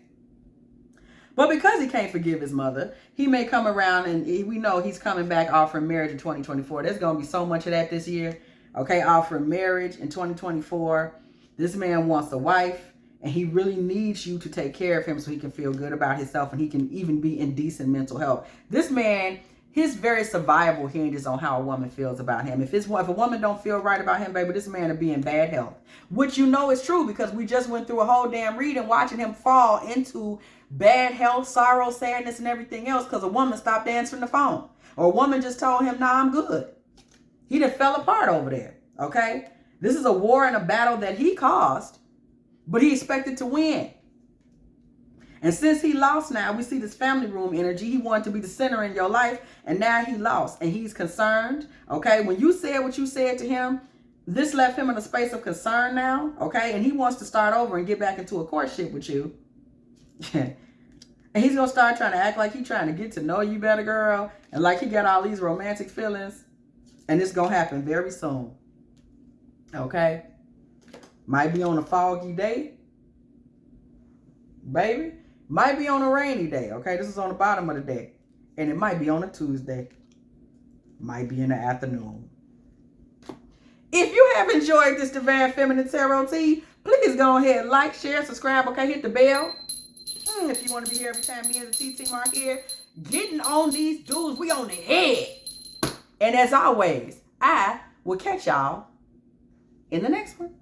But because he can't forgive his mother, he may come around and we know he's coming back offering marriage in 2024. There's going to be so much of that this year, okay? Offering marriage in 2024. This man wants a wife, and he really needs you to take care of him so he can feel good about himself and he can even be in decent mental health. This man, his very survival hinges on how a woman feels about him. If a woman don't feel right about him, baby, this man will be in bad health. Which you know is true because we just went through a whole damn reading watching him fall into bad health, sorrow, sadness, and everything else because a woman stopped answering the phone. Or a woman just told him, nah, I'm good. He done fell apart over there, okay? This is a war and a battle that he caused, but he expected to win. And since he lost now, we see this family room energy. He wanted to be the center in your life, and now he lost, and he's concerned, okay? When you said what you said to him, this left him in a space of concern now, okay? And he wants to start over and get back into a courtship with you. And he's going to start trying to act like he's trying to get to know you better, girl, and like he got all these romantic feelings, and it's going to happen very soon. Okay? Might be on a foggy day. Baby. Might be on a rainy day. Okay? This is on the bottom of the day. And it might be on a Tuesday. Might be in the afternoon. If you have enjoyed this Divine Feminine Tarot Tea, please go ahead, like, share, subscribe. Okay? Hit the bell. If you want to be here every time me and the T Team are here, getting on these dudes, we on the head. And as always, I will catch y'all in the next one.